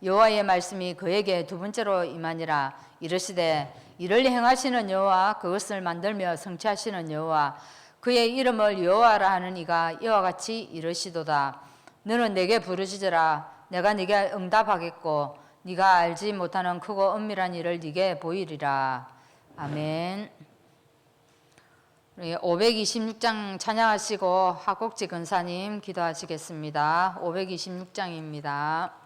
여호와의 말씀이 그에게 두 번째로 임하니라. 이르시되 이를 행하시는 여호와, 그것을 만들며 성취하시는 여호와, 그의 이름을 여호와라 하는 이가 이와 같이 이르시도다. 너는 내게 부르짖으라. 내가 네게 응답하겠고 네가 알지 못하는 크고 은밀한 일을 네게 보이리라. 아멘. 526장 찬양하시고 하곡지 근사님 기도하시겠습니다. 526장입니다.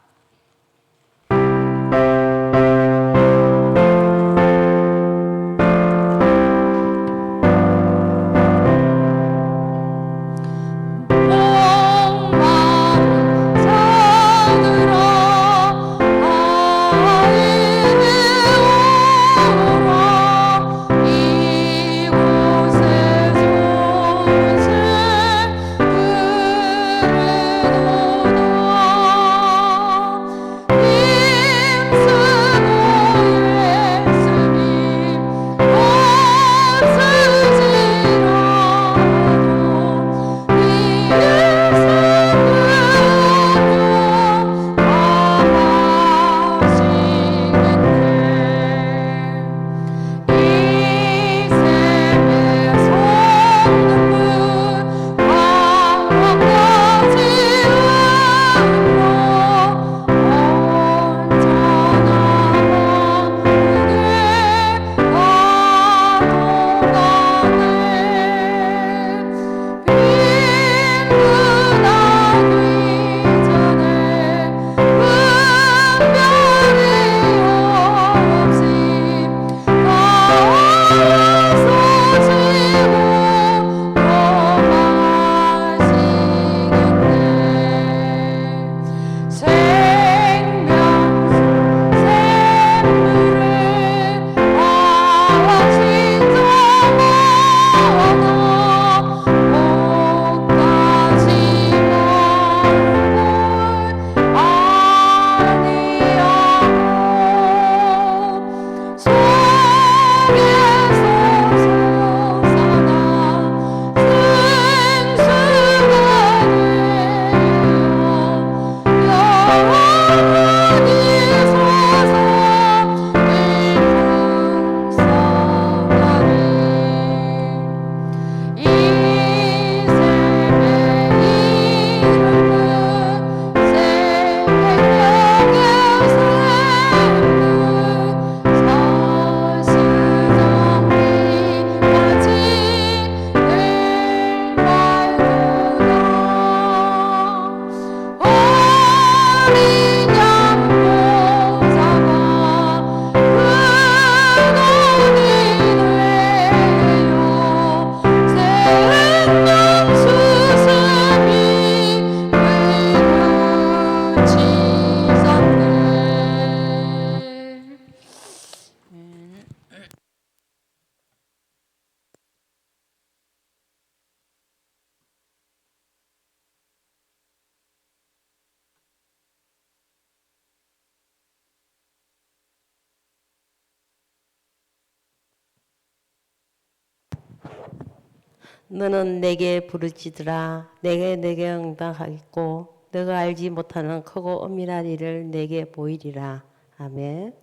너는 내게 부르짖으라. 내게 응답하겠고 너가 알지 못하는 크고 은밀한 일을 내게 보이리라. 아멘.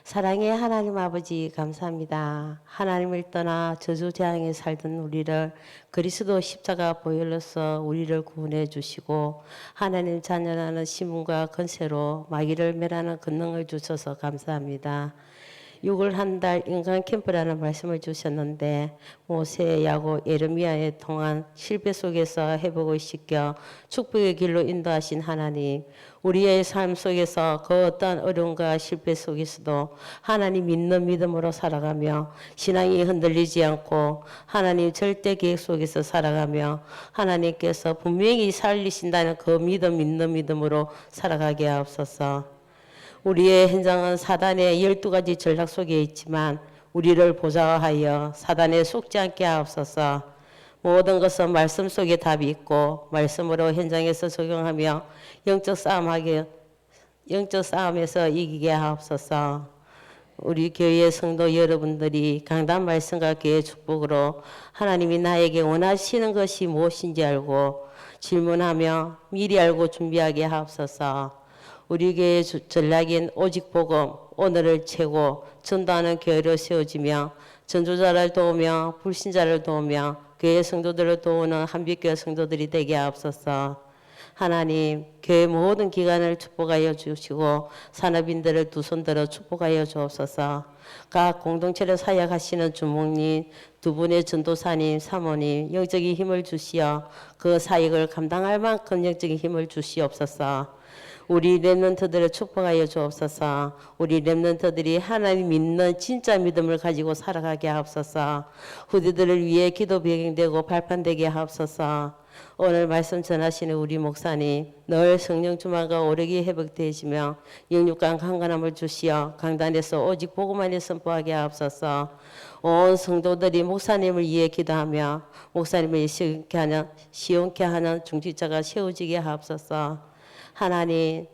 사랑의 하나님 아버지 감사합니다. 하나님을 떠나 저주재앙에 살던 우리를 그리스도 십자가 보혈로서 우리를 구원해 주시고 하나님 자녀라는 신분과 권세로 마귀를 멸하는 권능을 주셔서 감사합니다. 6월 한 달 인간 캠프라는 말씀을 주셨는데 모세, 야고, 예레미야에 통한 실패 속에서 회복을 시켜 축복의 길로 인도하신 하나님, 우리의 삶 속에서 그 어떤 어려움과 실패 속에서도 하나님 믿는 믿음으로 살아가며 신앙이 흔들리지 않고 하나님 절대 계획 속에서 살아가며 하나님께서 분명히 살리신다는 그 믿음 믿는 믿음으로 살아가게 하옵소서. 우리의 현장은 사단의 12가지 전략 속에 있지만 우리를 보좌하여 사단에 속지 않게 하옵소서. 모든 것은 말씀 속에 답이 있고 말씀으로 현장에서 적용하며 영적 싸움에서 이기게 하옵소서. 우리 교회의 성도 여러분들이 강단 말씀과 교회의 축복으로 하나님이 나에게 원하시는 것이 무엇인지 알고 질문하며 미리 알고 준비하게 하옵소서. 우리 교회 전략인 오직 복음, 오늘을 채고 전도하는 교회로 세워지며 전도자를 도우며 불신자를 도우며 교회 성도들을 도우는 한빛교회 성도들이 되게 하옵소서. 하나님, 교회 모든 기관을 축복하여 주시고 산업인들을 두 손 들어 축복하여 주옵소서. 각 공동체를 사역하시는 주목님, 두 분의 전도사님, 사모님 영적인 힘을 주시어 그 사역을 감당할 만큼 영적인 힘을 주시옵소서. 우리 렘넌트들을 축복하여 주옵소서. 우리 렘넌트들이 하나님 믿는 진짜 믿음을 가지고 살아가게 하옵소서. 후대들을 위해 기도 배경되고 발판되게 하옵소서. 오늘 말씀 전하시는 우리 목사님 늘 성령 주만과 오력이 회복되시며 영육간 강건함을 주시어 강단에서 오직 복음만을 선포하게 하옵소서. 온 성도들이 목사님을 위해 기도하며 목사님을 시원케 하는 중직자가 세워지게 하옵소서. 하나님,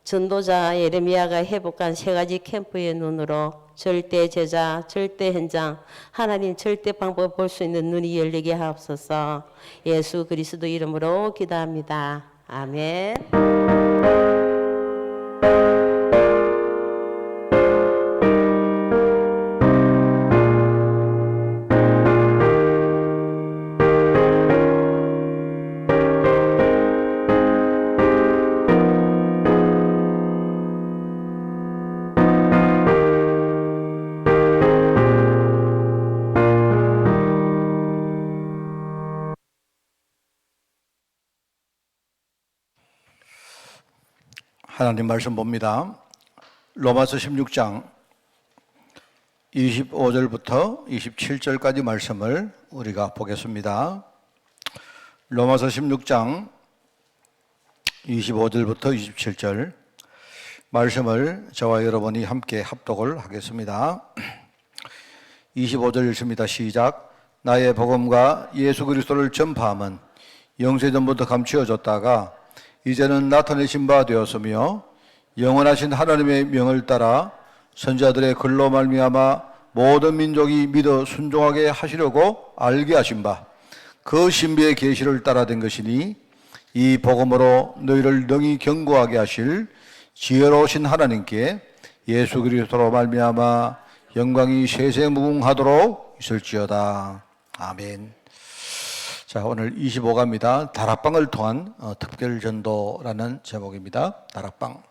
전도자 예레미야가 회복한 세 가지 캠프의 눈으로 절대 제자, 절대 현장, 하나님 절대 방법을 볼 수 있는 눈이 열리게 하옵소서. 예수 그리스도 이름으로 기도합니다. 아멘. 하나님 말씀 봅니다. 로마서 16장 25절부터 27절까지 말씀을 우리가 보겠습니다. 로마서 16장 25절부터 27절 말씀을 저와 여러분이 함께 합독을 하겠습니다. 25절 읽습니다. 시작. 나의 복음과 예수 그리스도를 전파함은 영세전부터 감추어졌다가 이제는 나타내신 바 되었으며 영원하신 하나님의 명을 따라 선지자들의 글로 말미암아 모든 민족이 믿어 순종하게 하시려고 알게 하신 바 그 신비의 계시를 따라 된 것이니 이 복음으로 너희를 능히 견고하게 하실 지혜로우신 하나님께 예수 그리스도로 말미암아 영광이 세세무궁하도록 있을지어다. 아멘. 자, 오늘 25가입니다. 다락방을 통한 특별전도라는 제목입니다. 다락방.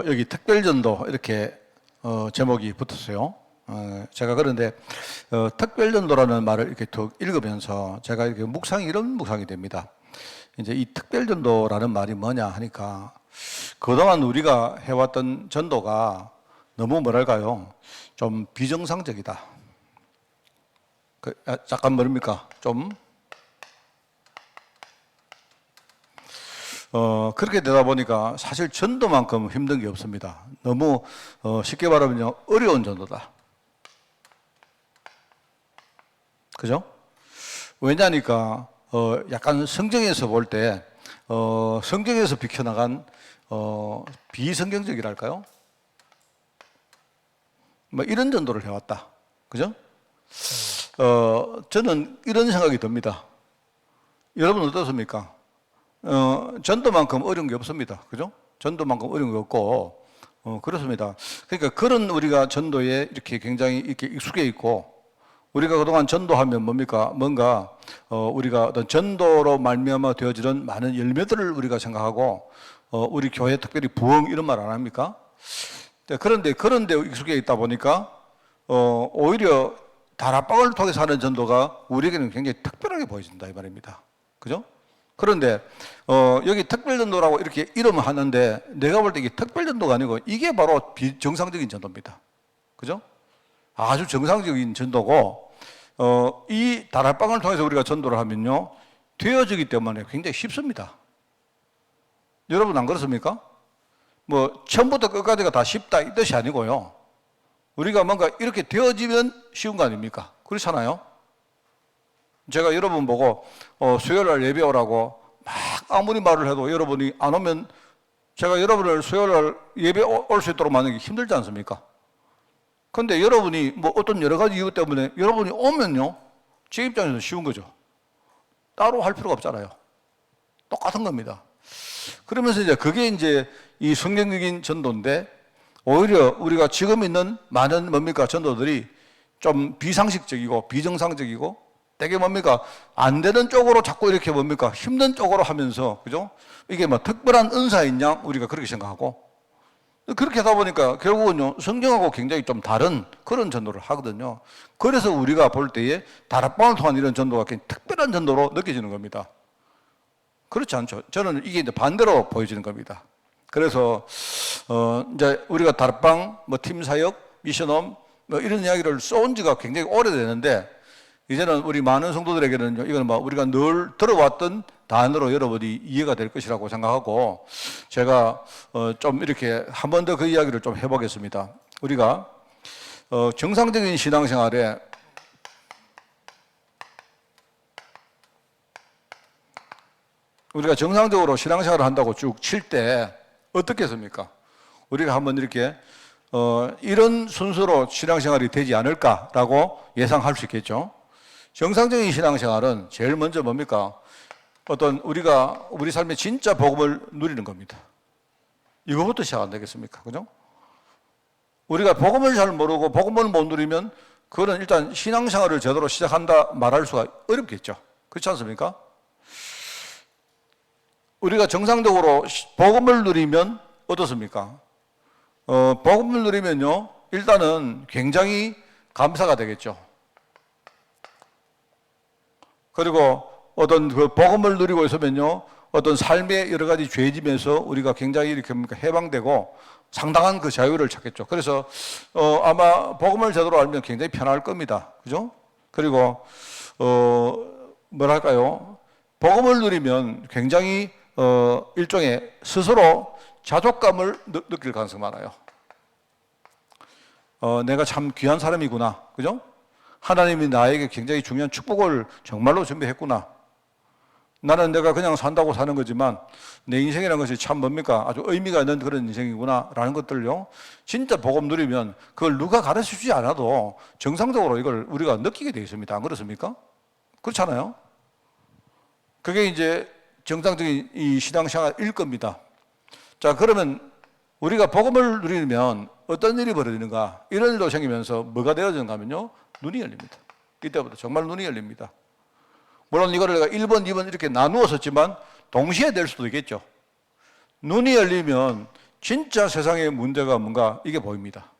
여기 특별전도 이렇게 제목이 붙었어요. 제가 그런데 특별전도라는 말을 이렇게 더 읽으면서 제가 이렇게 이런 묵상이 됩니다. 이제 이 특별전도라는 말이 뭐냐 하니까 그동안 우리가 해왔던 전도가 너무 뭐랄까요? 좀 비정상적이다. 잠깐 뭐랍니까? 좀 그렇게 되다 보니까 사실 전도만큼 힘든 게 없습니다. 너무 쉽게 말하면 어려운 전도다. 그죠? 왜냐니까 약간 성경에서 볼 때 성경에서 비켜나간 비성경적이랄까요? 뭐 이런 전도를 해왔다. 그죠? 저는 이런 생각이 듭니다. 여러분 어떻습니까? 전도만큼 어려운 게 없습니다. 그죠? 전도만큼 어려운 게 없고, 그렇습니다. 그러니까 그런 우리가 전도에 이렇게 굉장히 이렇게 익숙해 있고, 우리가 그동안 전도하면 뭡니까? 뭔가, 우리가 어떤 전도로 말미암아 되어지는 많은 열매들을 우리가 생각하고, 우리 교회 특별히 부흥 이런 말 안 합니까? 그런데 익숙해 있다 보니까 오히려 다락방을 통해서 하는 전도가 우리에게는 굉장히 특별하게 보여진다 이 말입니다. 그죠? 그런데 여기 특별전도라고 이렇게 이름을 하는데 내가 볼 때 이게 특별전도가 아니고 이게 바로 비정상적인 전도입니다. 그죠? 아주 정상적인 전도고 이 다락방을 통해서 우리가 전도를 하면요 되어지기 때문에 굉장히 쉽습니다. 여러분 안 그렇습니까? 뭐 처음부터 끝까지가 다 쉽다 이 뜻이 아니고요. 우리가 뭔가 이렇게 되어지면 쉬운 거 아닙니까? 그렇잖아요. 제가 여러분 보고 수요일날 예배 오라고 막 아무리 말을 해도 여러분이 안 오면 제가 여러분을 수요일날 예배 올 수 있도록 만드는 게 힘들지 않습니까? 근데 여러분이 뭐 어떤 여러 가지 이유 때문에 여러분이 오면요 제 입장에서는 쉬운 거죠. 따로 할 필요가 없잖아요. 똑같은 겁니다. 그러면서 이제 그게 이제 이 성경적인 전도인데, 오히려 우리가 지금 있는 많은 뭡니까 전도들이 좀 비상식적이고 비정상적이고 되게 뭡니까 안 되는 쪽으로 자꾸 이렇게 뭡니까 힘든 쪽으로 하면서, 그죠? 이게 뭐 특별한 은사인 양 우리가 그렇게 생각하고, 그렇게 하다 보니까 결국은요 성경하고 굉장히 좀 다른 그런 전도를 하거든요. 그래서 우리가 볼 때에 다락방을 통한 이런 전도가 굉장히 특별한 전도로 느껴지는 겁니다. 그렇지 않죠. 저는 이게 이제 반대로 보여지는 겁니다. 그래서 이제 우리가 다락방, 뭐 팀 사역, 미션홈 뭐 이런 이야기를 써온 지가 굉장히 오래되는데, 이제는 우리 많은 성도들에게는 이건 뭐 우리가 늘 들어왔던 단어로 여러분이 이해가 될 것이라고 생각하고, 제가 좀 이렇게 한 번 더 그 이야기를 좀 해보겠습니다. 우리가 정상적인 신앙생활에 우리가 정상적으로 신앙생활을 한다고 쭉 칠 때 어떻게 했습니까? 우리가 한번 이렇게 이런 순서로 신앙생활이 되지 않을까라고 예상할 수 있겠죠. 정상적인 신앙생활은 제일 먼저 뭡니까? 어떤 우리가 우리 삶에 진짜 복음을 누리는 겁니다. 이거부터 시작 안 되겠습니까? 그죠? 우리가 복음을 잘 모르고 복음을 못 누리면 그거는 일단 신앙생활을 제대로 시작한다 말할 수가 어렵겠죠. 그렇지 않습니까? 우리가 정상적으로 복음을 누리면 어떻습니까? 복음을 누리면요, 일단은 굉장히 감사가 되겠죠. 그리고 어떤 그 복음을 누리고 있으면요, 어떤 삶의 여러 가지 죄짐에서 우리가 굉장히 이렇게 해방되고 상당한 그 자유를 찾겠죠. 그래서 아마 복음을 제대로 알면 굉장히 편할 겁니다. 그죠? 그리고 뭐랄까요? 복음을 누리면 굉장히 일종의 스스로 자족감을 느낄 가능성이 많아요. 내가 참 귀한 사람이구나. 그죠? 하나님이 나에게 굉장히 중요한 축복을 정말로 준비했구나. 나는 내가 그냥 산다고 사는 거지만 내 인생이라는 것이 참 뭡니까? 아주 의미가 있는 그런 인생이구나 라는 것들요, 진짜 복음 누리면 그걸 누가 가르쳐주지 않아도 정상적으로 이걸 우리가 느끼게 되어 있습니다. 안 그렇습니까? 그렇잖아요? 그게 이제 정상적인 이 신앙생활일 겁니다. 자, 그러면 우리가 복음을 누리면 어떤 일이 벌어지는가? 이런 일도 생기면서 뭐가 되어지는가 하면요, 눈이 열립니다. 이때부터 정말 눈이 열립니다. 물론 이거를 내가 1번, 2번 이렇게 나누어 썼지만 동시에 될 수도 있겠죠. 눈이 열리면 진짜 세상의 문제가 뭔가 이게 보입니다.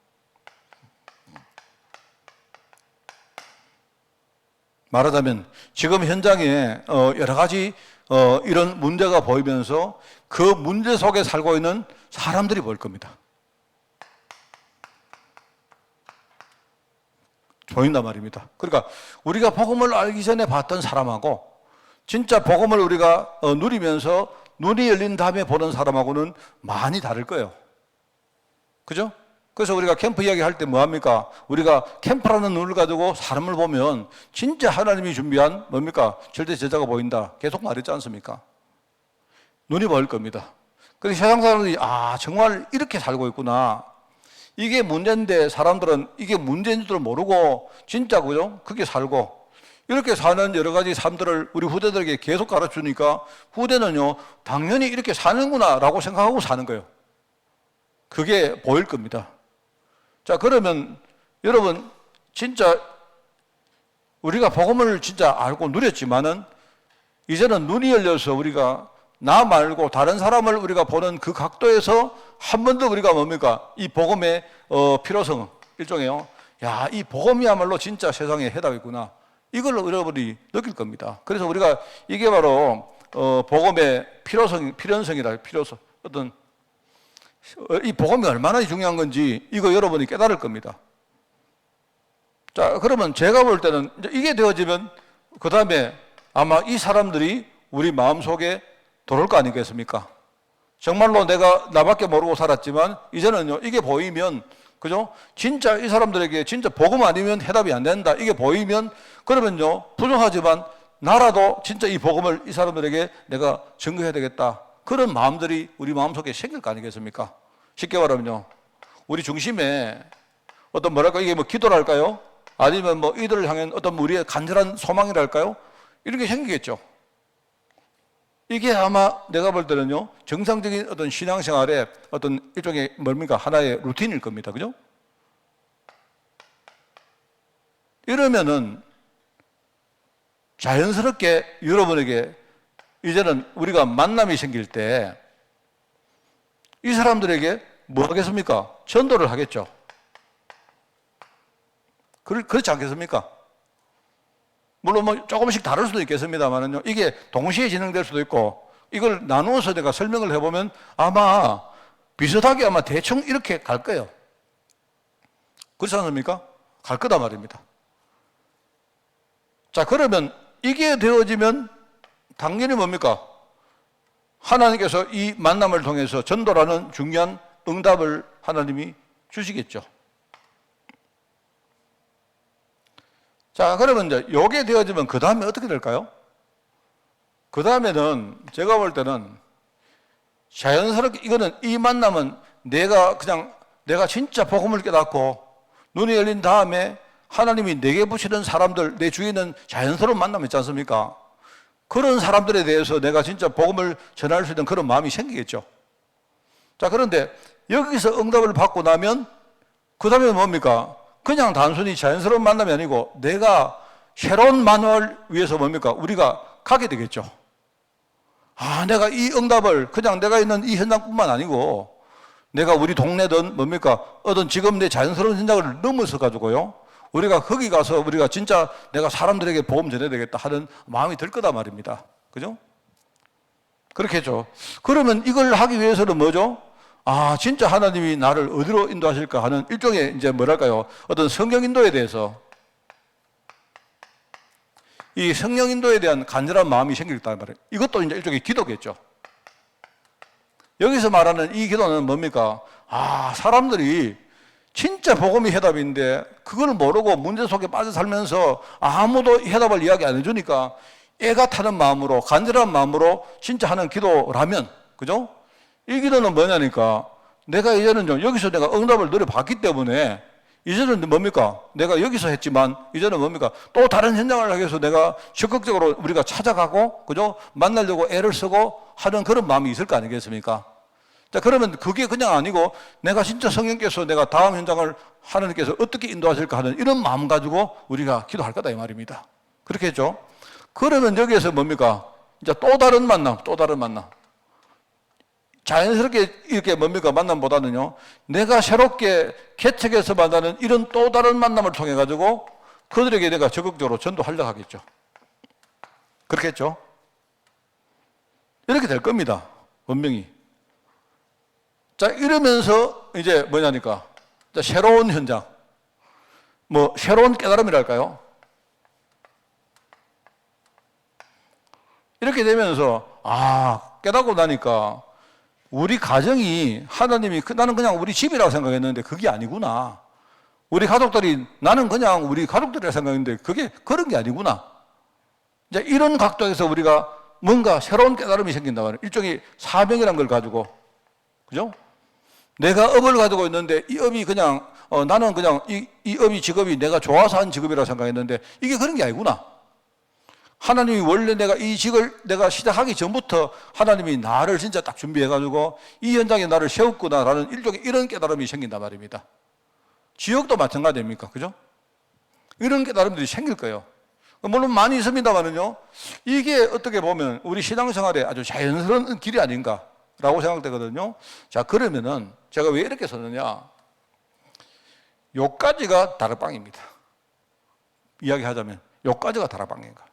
말하자면 지금 현장에 여러 가지 이런 문제가 보이면서 그 문제 속에 살고 있는 사람들이 보일 겁니다. 보인단 말입니다. 그러니까 우리가 복음을 알기 전에 봤던 사람하고 진짜 복음을 우리가 누리면서 눈이 열린 다음에 보는 사람하고는 많이 다를 거예요. 그죠? 그래서 우리가 캠프 이야기 할 때 뭐합니까? 우리가 캠프라는 눈을 가지고 사람을 보면 진짜 하나님이 준비한 뭡니까? 절대 제자가 보인다. 계속 말했지 않습니까? 눈이 보일 겁니다. 그래서 세상 사람들이 정말 이렇게 살고 있구나. 이게 문제인데 사람들은 이게 문제인 줄 모르고 진짜 그죠? 그렇게 살고 이렇게 사는 여러 가지 삶들을 우리 후대들에게 계속 가르쳐주니까 후대는요, 당연히 이렇게 사는구나 라고 생각하고 사는 거예요. 그게 보일 겁니다. 자, 그러면 여러분 진짜 우리가 복음을 진짜 알고 누렸지만은 이제는 눈이 열려서 우리가 나 말고 다른 사람을 우리가 보는 그 각도에서 한 번 더 우리가 뭡니까? 이 복음의 필요성, 일종의요. 야, 이 복음이야말로 진짜 세상에 해답이구나. 이걸 여러분이 느낄 겁니다. 그래서 우리가 이게 바로 복음의 필연성이라, 필요성. 어떤 이 복음이 얼마나 중요한 건지 이거 여러분이 깨달을 겁니다. 자, 그러면 제가 볼 때는 이게 되어지면 그 다음에 아마 이 사람들이 우리 마음속에 들어올 거 아니겠습니까? 정말로 내가 나밖에 모르고 살았지만 이제는요, 이게 보이면, 그죠? 진짜 이 사람들에게 진짜 복음 아니면 해답이 안 된다. 이게 보이면, 그러면요, 부정하지만 나라도 진짜 이 복음을 이 사람들에게 내가 증거해야 되겠다. 그런 마음들이 우리 마음속에 생길 거 아니겠습니까? 쉽게 말하면요, 우리 중심에 어떤 뭐랄까, 이게 뭐 기도랄까요? 아니면 뭐 이들을 향한 어떤 우리의 간절한 소망이랄까요? 이런 게 생기겠죠. 이게 아마 내가 볼 때는요, 정상적인 어떤 신앙생활의 어떤 일종의 뭡니까? 하나의 루틴일 겁니다. 그죠? 이러면은 자연스럽게 여러분에게 이제는 우리가 만남이 생길 때 이 사람들에게 뭐 하겠습니까? 전도를 하겠죠. 그렇지 않겠습니까? 물론 뭐 조금씩 다를 수도 있겠습니다만은요, 이게 동시에 진행될 수도 있고, 이걸 나누어서 내가 설명을 해보면 아마 비슷하게 아마 대충 이렇게 갈 거예요. 그렇지 않습니까? 갈 거다 말입니다. 자, 그러면 이게 되어지면 당연히 뭡니까? 하나님께서 이 만남을 통해서 전도라는 중요한 응답을 하나님이 주시겠죠. 자, 그러면 이제 요게 되어지면 그 다음에 어떻게 될까요? 그 다음에는 제가 볼 때는 자연스럽게 이거는 이 만남은 내가 진짜 복음을 깨닫고 눈이 열린 다음에 하나님이 내게 부시는 사람들, 내 주위에 있는 자연스러운 만남 있지 않습니까? 그런 사람들에 대해서 내가 진짜 복음을 전할 수 있는 그런 마음이 생기겠죠. 자, 그런데 여기서 응답을 받고 나면 그 다음에 뭡니까? 그냥 단순히 자연스러운 만남이 아니고 내가 새로운 만남을 위해서 뭡니까? 우리가 가게 되겠죠. 아, 내가 이 응답을 그냥 내가 있는 이 현장뿐만 아니고 내가 우리 동네든 뭡니까? 어떤 지금 내 자연스러운 현장을 넘어서 가지고요. 우리가 거기 가서 우리가 진짜 내가 사람들에게 복음 전해야 되겠다 하는 마음이 들 거다 말입니다. 그죠? 그렇겠죠. 그러면 이걸 하기 위해서는 뭐죠? 아, 진짜 하나님이 나를 어디로 인도하실까 하는 일종의 이제 뭐랄까요? 어떤 성경 인도에 대해서 이 성령 인도에 대한 간절한 마음이 생기겠다는 말이에요. 이것도 이제 일종의 기도겠죠. 여기서 말하는 이 기도는 뭡니까? 아, 사람들이 진짜 복음이 해답인데 그걸 모르고 문제 속에 빠져 살면서 아무도 해답을 이야기 안 해주니까 애가 타는 마음으로 간절한 마음으로 진짜 하는 기도라면, 그죠? 이 기도는 뭐냐니까 내가 이제는 좀 여기서 내가 응답을 누려봤기 때문에 이제는 뭡니까? 내가 여기서 했지만 이제는 뭡니까? 또 다른 현장을 하기 위해서 내가 적극적으로 우리가 찾아가고, 그죠? 만나려고 애를 쓰고 하는 그런 마음이 있을 거 아니겠습니까? 자, 그러면 그게 그냥 아니고 내가 진짜 성령께서 내가 다음 현장을 하나님께서 어떻게 인도하실까 하는 이런 마음 가지고 우리가 기도할 거다 이 말입니다. 그렇게 했죠? 그러면 여기에서 뭡니까? 이제 또 다른 만남. 자연스럽게 이렇게 뭡니까? 만남보다는요, 내가 새롭게 개척해서 만나는 이런 또 다른 만남을 통해 가지고 그들에게 내가 적극적으로 전도하려고 하겠죠. 그렇겠죠? 이렇게 될 겁니다. 분명히. 자, 이러면서 이제 뭐냐니까. 자, 새로운 현장. 뭐, 새로운 깨달음이랄까요? 이렇게 되면서, 아, 깨닫고 나니까 우리 가정이 하나님이 나는 그냥 우리 집이라고 생각했는데 그게 아니구나. 우리 가족들이 나는 그냥 우리 가족들이라고 생각했는데 그게 그런 게 아니구나. 이제 이런 각도에서 우리가 뭔가 새로운 깨달음이 생긴다 말이에요. 일종의 사명이라는 걸 가지고. 그죠? 내가 업을 가지고 있는데 이 업이 그냥 나는 그냥 이 업이 직업이 내가 좋아서 한 직업이라고 생각했는데 이게 그런 게 아니구나. 하나님이 원래 내가 이 직을 내가 시작하기 전부터 하나님이 나를 진짜 딱 준비해가지고 이 현장에 나를 세웠구나라는 일종의 이런 깨달음이 생긴단 말입니다. 지역도 마찬가지입니까? 그죠? 이런 깨달음들이 생길 거예요. 물론 많이 있습니다만은요, 이게 어떻게 보면 우리 신앙생활에 아주 자연스러운 길이 아닌가라고 생각되거든요. 자, 그러면은 제가 왜 이렇게 썼느냐? 요까지가 다락방입니다. 이야기하자면 요까지가 다락방인가.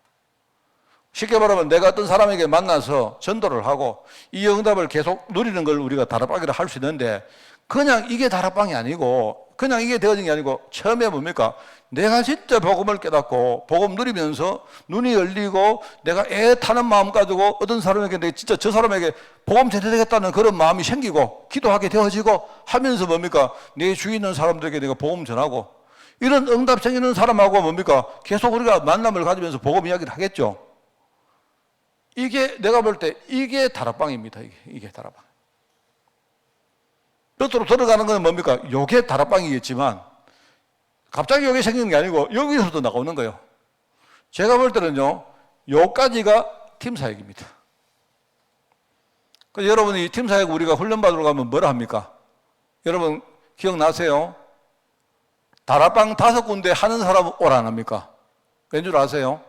쉽게 말하면 내가 어떤 사람에게 만나서 전도를 하고 이 응답을 계속 누리는 걸 우리가 다락방이라 할 수 있는데 그냥 이게 다락방이 아니고 그냥 이게 되어진 게 아니고 처음에 뭡니까? 내가 진짜 복음을 깨닫고 복음 누리면서 눈이 열리고 내가 애 타는 마음 가지고 어떤 사람에게 내가 진짜 저 사람에게 복음 전해야 되겠다는 그런 마음이 생기고 기도하게 되어지고 하면서 뭡니까? 내 주위에 있는 사람들에게 내가 복음 전하고 이런 응답 생기는 사람하고 뭡니까? 계속 우리가 만남을 가지면서 복음 이야기를 하겠죠. 이게 내가 볼 때 이게 다락방입니다. 이게 다락방. 곁으로 들어가는 건 뭡니까? 요게 다락방이겠지만 갑자기 요게 생기는 게 아니고 여기서도 나오는 거예요. 제가 볼 때는요, 요까지가 팀 사역입니다. 그 여러분이 팀사역 우리가 훈련받으러 가면 뭐라 합니까? 여러분 기억나세요? 다락방 5군데 하는 사람 오라 안 합니까? 왠 줄 아세요?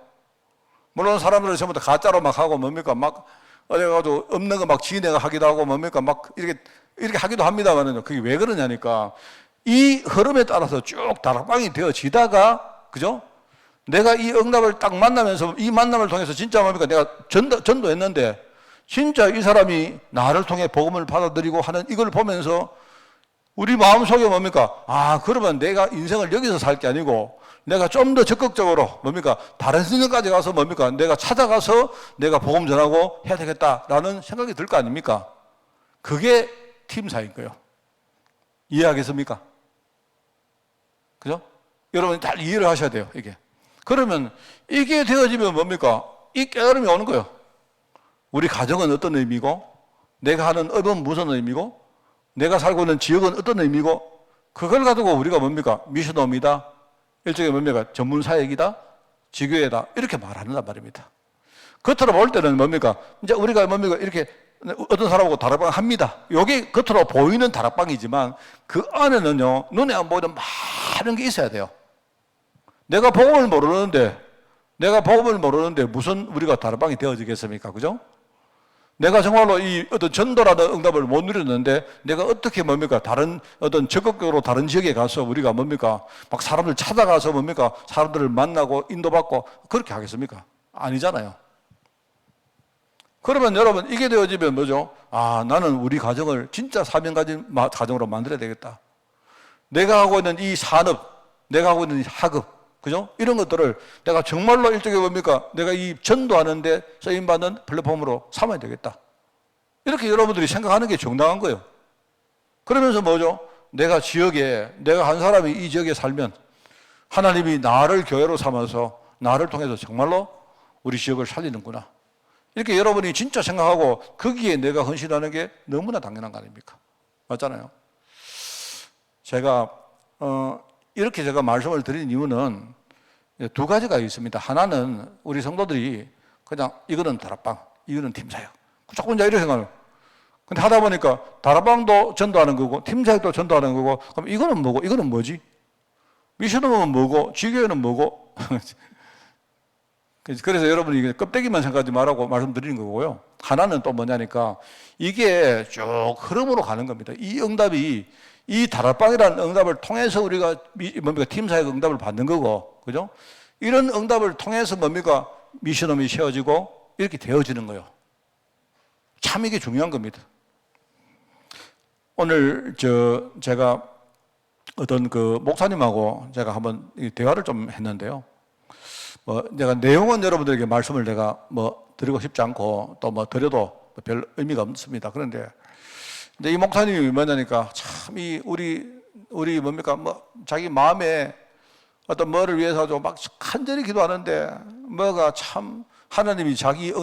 물론 사람들은 전부 다 가짜로 막 하고 뭡니까? 막 어디 가서 없는 거 막 지네가 하기도 하고 뭡니까? 막 이렇게 하기도 합니다만은 그게 왜 그러냐니까 이 흐름에 따라서 쭉 다락방이 되어지다가 그죠? 내가 이 응답을 딱 만나면서 이 만남을 통해서 진짜 뭡니까? 내가 전도했는데 진짜 이 사람이 나를 통해 복음을 받아들이고 하는 이걸 보면서 우리 마음속에 뭡니까? 아, 그러면 내가 인생을 여기서 살 게 아니고 내가 좀 더 적극적으로 뭡니까? 다른 생각까지 가서 뭡니까? 내가 찾아가서 내가 복음 전하고 해야 되겠다라는 생각이 들 거 아닙니까? 그게 팀사인 거예요. 이해하겠습니까? 그죠? 여러분 잘 이해를 하셔야 돼요, 이게. 그러면 이게 되어지면 뭡니까? 이 깨달음이 오는 거예요. 우리 가정은 어떤 의미고, 내가 하는 업은 무슨 의미고, 내가 살고 있는 지역은 어떤 의미고, 그걸 가지고 우리가 뭡니까? 미션홈이다, 일종의 뭡니까? 전문 사역이다, 지교회다, 이렇게 말한단 말입니다. 겉으로 볼 때는 뭡니까? 이제 우리가 뭡니까? 이렇게 어떤 사람하고 다락방 합니다. 이게 겉으로 보이는 다락방이지만 그 안에는요, 눈에 안 보이는 많은 게 있어야 돼요. 내가 복음을 모르는데 무슨 우리가 다락방이 되어지겠습니까? 그죠? 내가 정말로 이 어떤 전도라는 응답을 못 누렸는데 내가 어떻게 뭡니까? 다른 어떤 적극적으로 다른 지역에 가서 우리가 뭡니까? 막 사람들 찾아가서 뭡니까? 사람들을 만나고 인도받고 그렇게 하겠습니까? 아니잖아요. 그러면 여러분 이게 되어지면 뭐죠? 아, 나는 우리 가정을 진짜 사명 가진 가정으로 만들어야 되겠다. 내가 하고 있는 이 산업, 내가 하고 있는 이 학업, 그죠? 이런 것들을 내가 정말로 일종의 뭡니까? 내가 이 전도하는데 쓰임받는 플랫폼으로 삼아야 되겠다. 이렇게 여러분들이 생각하는 게 정당한 거예요. 그러면서 뭐죠? 내가 지역에, 내가 한 사람이 이 지역에 살면 하나님이 나를 교회로 삼아서 나를 통해서 정말로 우리 지역을 살리는구나. 이렇게 여러분이 진짜 생각하고 거기에 내가 헌신하는 게 너무나 당연한 거 아닙니까? 맞잖아요. 제가 이렇게 제가 말씀을 드린 이유는 두 가지가 있습니다. 하나는 우리 성도들이 그냥 이거는 다락방, 이거는 팀사역. 자꾸 이제 이렇게 생각해요. 근데 하다 보니까 다락방도 전도하는 거고 팀사역도 전도하는 거고 그럼 이거는 뭐고 이거는 뭐지? 미션홈은 뭐고 지교회는 뭐고? 그래서 여러분이 껍데기만 생각하지 말라고 말씀드리는 거고요. 하나는 또 뭐냐니까 이게 쭉 흐름으로 가는 겁니다. 이 응답이 이 다락방이라는 응답을 통해서 우리가 뭡니까? 팀사역 응답을 받는 거고, 그죠? 이런 응답을 통해서 뭡니까? 미션홈이 세워지고 이렇게 되어지는 거예요. 참 이게 중요한 겁니다. 오늘 제가 어떤 그 목사님하고 제가 한번 대화를 좀 했는데요. 내가 내용은 여러분들에게 말씀을 내가 드리고 싶지 않고 또 드려도 별 의미가 없습니다. 그런데 이제 이 목사님이 뭐냐니까 참 이 우리 뭡니까? 자기 마음에 어떤 뭐를 위해서도 막 간절히 기도하는데 뭐가 참 하나님이 자기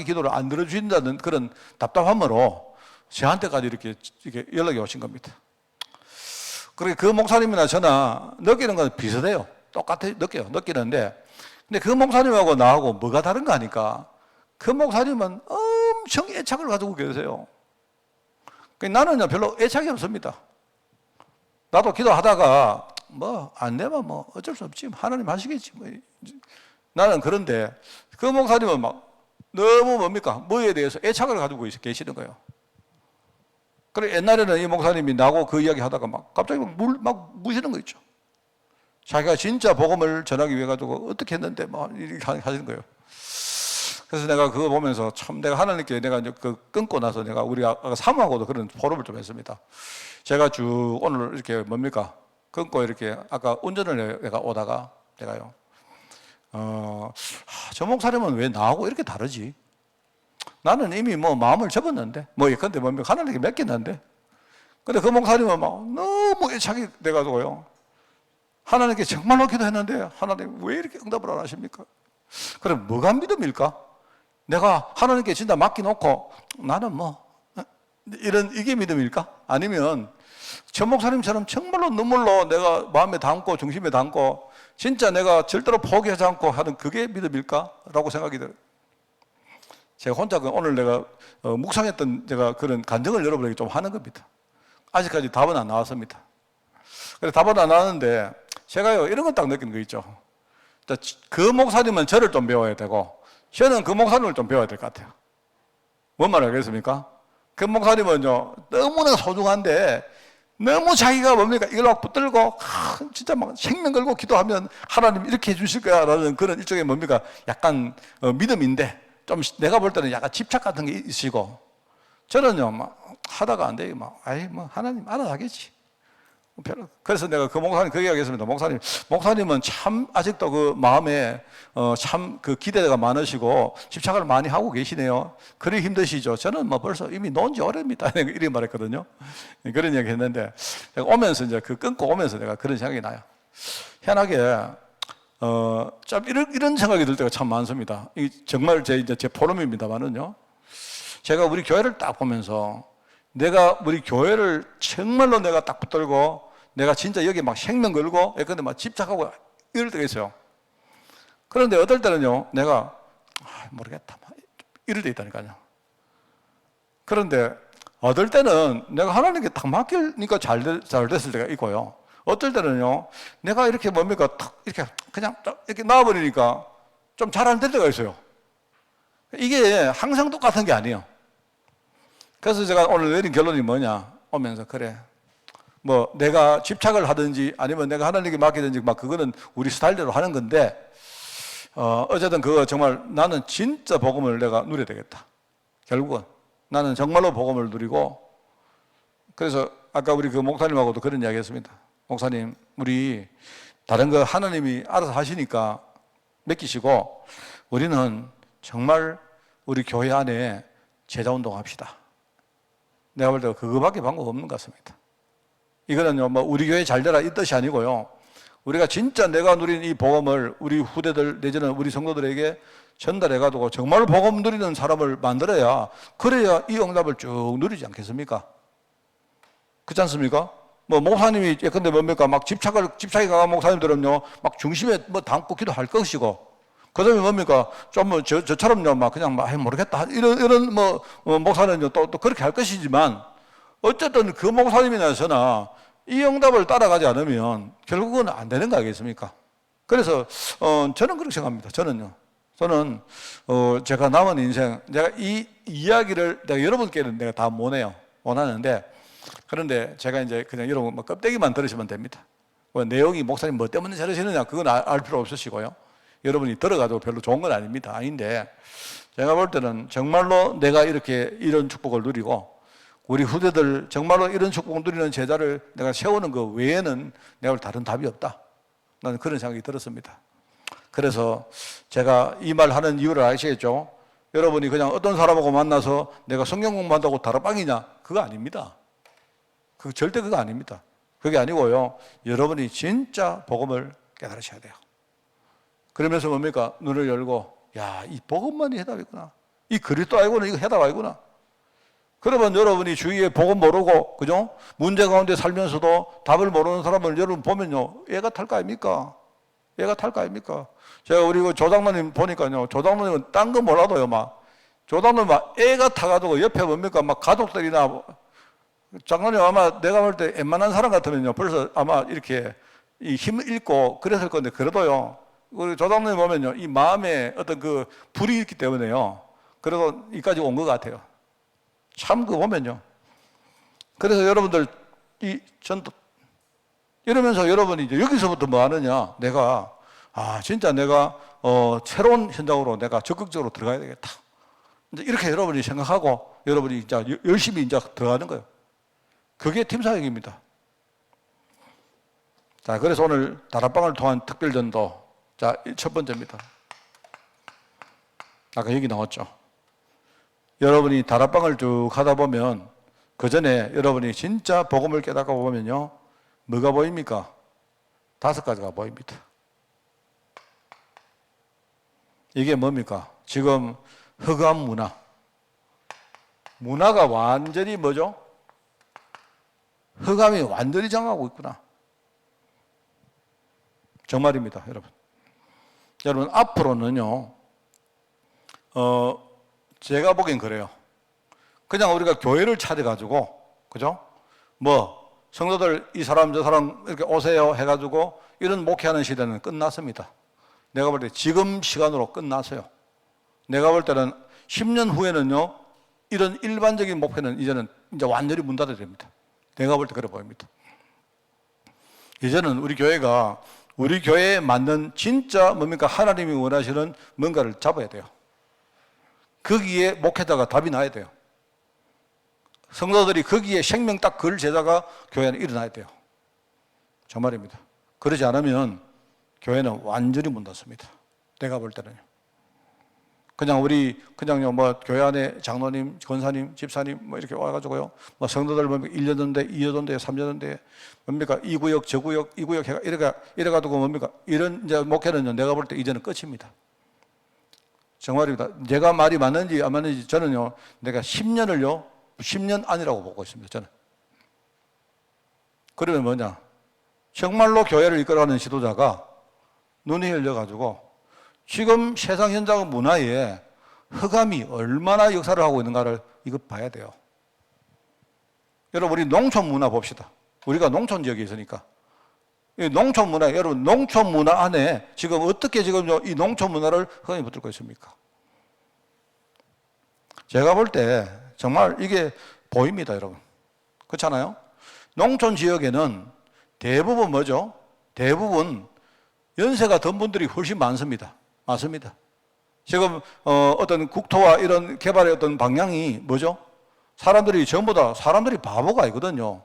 기도를 안 들어주신다는 그런 답답함으로 저한테까지 이렇게 연락이 오신 겁니다. 그리고 그 목사님이나 저나 느끼는 건 비슷해요. 똑같아 느끼는데 근데 그 목사님하고 나하고 뭐가 다른가 하니까 그 목사님은 엄청 애착을 가지고 계세요. 나는 별로 애착이 없습니다. 나도 기도하다가 안 되면 어쩔 수 없지. 하나님 하시겠지. 나는 그런데 그 목사님은 막 너무 뭡니까? 뭐에 대해서 애착을 가지고 계시는 거예요. 그래 옛날에는 이 목사님이 나하고 그 이야기 하다가 막 갑자기 막 무시는 거 있죠. 자기가 진짜 복음을 전하기 위해 가지고 어떻게 했는데 이렇게 하시는 거예요. 그래서 내가 그거 보면서 참 내가 하나님께 내가 이제 끊고 나서 내가 우리 아까 사모하고도 그런 포럼을 좀 했습니다. 제가 쭉 오늘 이렇게 뭡니까? 끊고 이렇게 아까 운전을 내가 오다가 내가요. 저 목사님은 왜 나하고 이렇게 다르지? 나는 이미 마음을 접었는데 예컨대 뭡니까? 하나님께 맡겼는데 근데 그 목사님은 막 너무 애착이 돼가지고요. 하나님께 정말로 기도했는데 하나님 왜 이렇게 응답을 안 하십니까? 그럼 뭐가 믿음일까? 내가 하나님께 진짜 맡겨놓고 나는 이게 믿음일까? 아니면 전 목사님처럼 정말로 눈물로 내가 마음에 담고 중심에 담고 진짜 내가 절대로 포기하지 않고 하는 그게 믿음일까? 라고 생각이 들어요. 제가 혼자 오늘 내가 묵상했던 제가 그런 간증을 여러분에게 좀 하는 겁니다. 아직까지 답은 안 나왔습니다. 그래서 답은 안 나왔는데 제가요 이런 건 딱 느끼는 거 있죠. 그 목사님은 저를 좀 배워야 되고 저는 그 목사님을 좀 배워야 될 것 같아요. 뭔 말 알겠습니까? 그 목사님은요 너무나 소중한데 너무 자기가 뭡니까 이걸 막 붙들고 진짜 막 생명 걸고 기도하면 하나님 이렇게 해주실 거야 라는 그런 일종의 뭡니까 약간 믿음인데 좀 내가 볼 때는 약간 집착 같은 게 있으시고 저는요 막 하다가 안 돼요 막 아이 뭐 하나님 알아서 하겠지. 그래서 내가 그 목사님 그 얘기하겠습니다. 목사님은 참 아직도 그 마음에 참 그 기대가 많으시고 집착을 많이 하고 계시네요. 그리 힘드시죠. 저는 뭐 벌써 이미 논 지 오래입니다. 이렇게 말했거든요. 그런 얘기 했는데 내가 오면서 이제 그 끊고 오면서 내가 그런 생각이 나요. 희한하게 참 이런 생각이 들 때가 참 많습니다. 이 정말 제 포럼입니다만은요. 제가 우리 교회를 딱 보면서 내가 우리 교회를 정말로 내가 딱 붙들고 내가 진짜 여기 막 생명 걸고 근데 막 집착하고 이럴 때가 있어요. 그런데 어떨 때는요 내가 모르겠다 이럴 때 있다니까요. 그런데 어떨 때는 내가 하나님께 딱 맡기니까 잘 됐을 때가 있고요. 어떨 때는요 내가 이렇게 뭡니까 탁 이렇게 그냥 이렇게 놔버리니까 좀 잘 안 될 때가 있어요. 이게 항상 똑같은 게 아니에요. 그래서 제가 오늘 내린 결론이 뭐냐 오면서 그래 뭐 내가 집착을 하든지 아니면 내가 하나님께 맡기든지 막 그거는 우리 스타일대로 하는 건데 어쨌든 그거 정말 나는 진짜 복음을 내가 누려야 되겠다. 결국은 나는 정말로 복음을 누리고 그래서 아까 우리 그 목사님하고도 그런 이야기 했습니다. 목사님 우리 다른 거 하나님이 알아서 하시니까 맡기시고 우리는 정말 우리 교회 안에 제자운동 합시다. 내가 볼 때 그거밖에 방법 없는 것 같습니다. 이거는요, 뭐 우리 교회 잘 되라 이 뜻이 아니고요. 우리가 진짜 내가 누린 이 복음을 우리 후대들 내지는 우리 성도들에게 전달해가지고 정말 복음 누리는 사람을 만들어야 그래야 이 응답을 쭉 누리지 않겠습니까? 그렇지 않습니까? 뭐 목사님이 예컨대 뭡니까 막 집착이 강한 목사님들은요 막 중심에 뭐 담고 기도할 것이고 그다음에 뭡니까 좀 뭐 저처럼요 막 그냥 막 모르겠다 이런 목사는요 또 그렇게 할 것이지만 어쨌든 그 목사님이나 저나 이 응답을 따라가지 않으면 결국은 안 되는 거 아니겠습니까? 그래서 저는 그렇게 생각합니다. 저는 제가 남은 인생 내가 이 이야기를 내가 여러분께는 내가 다 원하는데 그런데 제가 이제 그냥 여러분 뭐 껍데기만 들으시면 됩니다. 내용이 목사님 뭐 때문에 저러시느냐 그건 알 필요 없으시고요. 여러분이 들어가도 별로 좋은 건 아닙니다. 아닌데 제가 볼 때는 정말로 내가 이런 축복을 누리고 우리 후대들 정말로 이런 축복을 누리는 제자를 내가 세우는 것 외에는 내가 볼 다른 답이 없다. 나는 그런 생각이 들었습니다. 그래서 제가 이 말 하는 이유를 아시겠죠? 여러분이 그냥 어떤 사람하고 만나서 내가 성경 공부한다고 다락방이냐? 그거 아닙니다. 절대 그거 아닙니다. 그게 아니고요. 여러분이 진짜 복음을 깨달으셔야 돼요. 그러면서 뭡니까? 눈을 열고, 야, 이 복음만이 해답이구나. 이 그리스도 알고는 이거 해답 아니구나. 그러면 여러분이 주위에 복음 모르고, 그죠? 문제 가운데 살면서도 답을 모르는 사람을 여러분 보면요. 애가 탈 거 아닙니까? 제가 우리 그 조장로님 보니까요. 조장로님은 딴 거 몰라도요, 조장로님 애가 타가지고 옆에 뭡니까? 가족들이나, 장로님 아마 내가 볼 때 웬만한 사람 같으면요. 벌써 아마 이렇게 이 힘을 잃고 그랬을 건데, 그래도요. 우리 조장로님 보면요. 이 마음에 어떤 그 불이 있기 때문에요. 그래도 이까지 온 것 같아요. 참 그 보면요. 그래서 여러분들 이러면서 여러분이 이제 여기서부터 뭐 하느냐. 진짜 내가 새로운 현장으로 내가 적극적으로 들어가야 되겠다. 이제 이렇게 여러분이 생각하고 여러분이 이제 열심히 이제 들어가는 거예요. 그게 팀 사역입니다. 자, 그래서 오늘 다락방을 통한 특별전도. 자, 첫 번째입니다. 아까 얘기 나왔죠. 여러분이 다락방을 쭉 하다 보면 그 전에 여러분이 진짜 복음을 깨닫고 보면요. 뭐가 보입니까? 5가지가 보입니다. 이게 뭡니까? 지금 흑암 문화가 완전히 뭐죠? 흑암이 완전히 장악하고 있구나. 정말입니다, 여러분. 여러분 앞으로는요. 제가 보기엔 그래요. 그냥 우리가 교회를 차려가지고, 그죠? 뭐, 성도들 이 사람 저 사람 이렇게 오세요 해가지고 이런 목회하는 시대는 끝났습니다. 내가 볼 때 지금 시간으로 끝났어요. 내가 볼 때는 10년 후에는요, 이런 일반적인 목회는 이제는 이제 완전히 문 닫아야 됩니다. 내가 볼 때 그래 보입니다. 이제는 우리 교회가 우리 교회에 맞는 진짜 뭡니까? 하나님이 원하시는 뭔가를 잡아야 돼요. 거기에 목회자가 답이 나야 돼요. 성도들이 거기에 생명 딱 걸 제자가 교회 안에 일어나야 돼요. 정말입니다. 그러지 않으면 교회는 완전히 문 닫습니다. 내가 볼 때는요. 그냥요, 뭐, 교회 안에 장로님, 권사님, 집사님, 뭐, 이렇게 와가지고요. 뭐, 성도들 보면 1년 전대, 2년 전대, 3년 전대, 뭡니까? 이 구역, 저 구역, 이 구역 해가, 이래가지고 뭡니까? 이런 이제 목회는요, 내가 볼 때 이제는 끝입니다. 정말입니다. 제가 말이 맞는지 안 맞는지 저는요, 내가 10년 아니라고 보고 있습니다, 저는. 그러면 뭐냐? 정말로 교회를 이끌어가는 지도자가 눈이 열려가지고 지금 세상 현장 문화에 흑암이 얼마나 역사를 하고 있는가를 이거 봐야 돼요. 여러분, 우리 농촌 문화 봅시다. 우리가 농촌 지역에 있으니까. 이 농촌 문화, 여러분, 농촌 문화 안에 지금 어떻게 지금 이 농촌 문화를 흑암이 붙들고 있습니까? 제가 볼 때 정말 이게 보입니다, 여러분. 그렇잖아요? 농촌 지역에는 대부분 뭐죠? 대부분 연세가 든 분들이 훨씬 많습니다. 맞습니다. 지금 어떤 국토와 이런 개발의 어떤 방향이 뭐죠? 사람들이 전부 다 사람들이 바보가 아니거든요.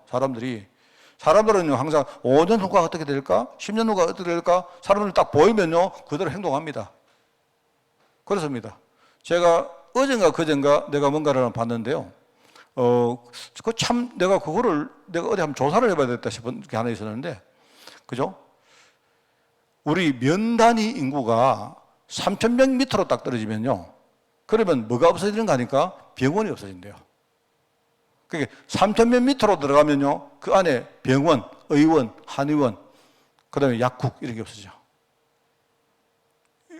사람들은요 항상 5년 후가 어떻게 될까? 10년 후가 어떻게 될까? 사람들 딱 보이면요 그대로 행동합니다. 그렇습니다. 제가 어젠가 그젠가 내가 뭔가를 하나 봤는데요. 내가 그거를 내가 어디 한번 조사를 해봐야 되겠다 싶은 게 하나 있었는데, 그죠? 우리 면 단위 인구가 3,000명 밑으로 딱 떨어지면요. 그러면 뭐가 없어지는가 하니까 병원이 없어진대요. 그러니까 3,000명 밑으로 들어가면요. 그 안에 병원, 의원, 한의원, 그 다음에 약국 이런 게 없어지죠.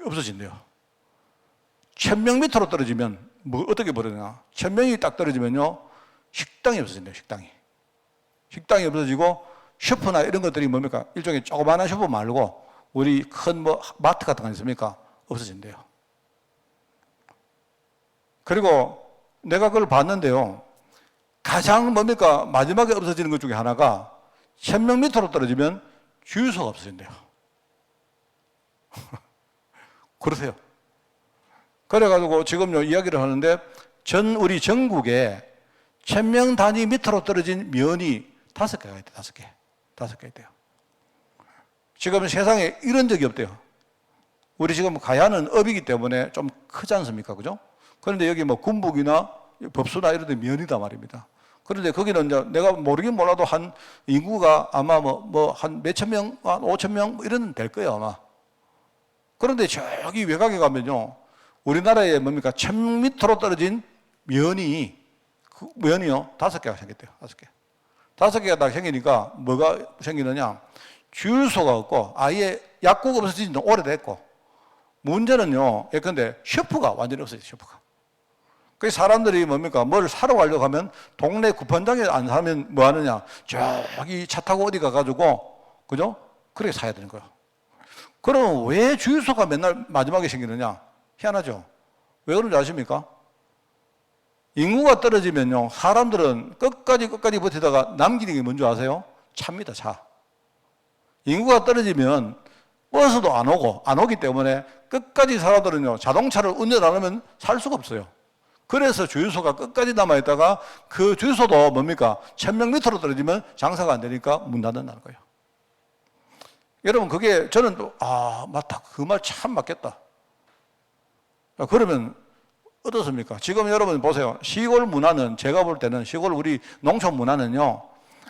없어진대요. 1,000명 밑으로 떨어지면 뭐 어떻게 벌어지나? 1,000명이 딱 떨어지면요. 식당이 없어진대요. 식당이 없어지고 슈퍼나 이런 것들이 뭡니까? 일종의 조그마한 슈퍼 말고 우리 큰 뭐 마트 같은 거 있습니까? 없어진대요. 그리고 내가 그걸 봤는데요. 가장 뭡니까? 마지막에 없어지는 것 중에 하나가 1,000명 밑으로 떨어지면 주유소가 없어진대요. 그러세요. 그래가지고 지금요 이야기를 하는데 우리 전국에 1,000명 단위 밑으로 떨어진 면이 5개가 있대요. 5개 있대요. 지금 세상에 이런 적이 없대요. 우리 지금 가야는 업이기 때문에 좀 크지 않습니까? 그죠? 그런데 여기 뭐 군북이나 법수나 이런 데 면이다 말입니다. 그런데 거기는 이제 내가 모르긴 몰라도 한 인구가 아마 한 몇천 명, 한 5천 명 이런 될 거예요, 아마. 그런데 저기 외곽에 가면요. 우리나라에 뭡니까? 1,000명 밑으로 떨어진 면이요. 5개가 생겼대요. 5개. 5개가 딱 생기니까 뭐가 생기느냐? 주유소가 없고 아예 약국 없어진 지 오래됐고 문제는요. 예컨대 슈퍼가 완전히 없어졌어요. 슈퍼가. 그 사람들이 뭡니까? 뭘 사러 가려고 하면 동네 구판장에 안 사면 뭐 하느냐? 저기 차 타고 어디 가가지고 그죠? 그렇게 사야 되는 거예요. 그럼 왜 주유소가 맨날 마지막에 생기느냐? 희한하죠? 왜 그런지 아십니까? 인구가 떨어지면요, 사람들은 끝까지 버티다가 남기는 게 뭔지 아세요? 차입니다, 차. 인구가 떨어지면 버스도 안 오기 때문에 끝까지 사람들은요, 자동차를 운전 안 하면 살 수가 없어요. 그래서 주유소가 끝까지 남아있다가 그 주유소도 뭡니까? 1,000명 밑으로 떨어지면 장사가 안 되니까 문 닫는다는 거예요. 여러분, 그게 저는 또, 맞다. 그 말 참 맞겠다. 그러면 어떻습니까? 지금 여러분 보세요. 시골 문화는 제가 볼 때는 시골 우리 농촌 문화는요.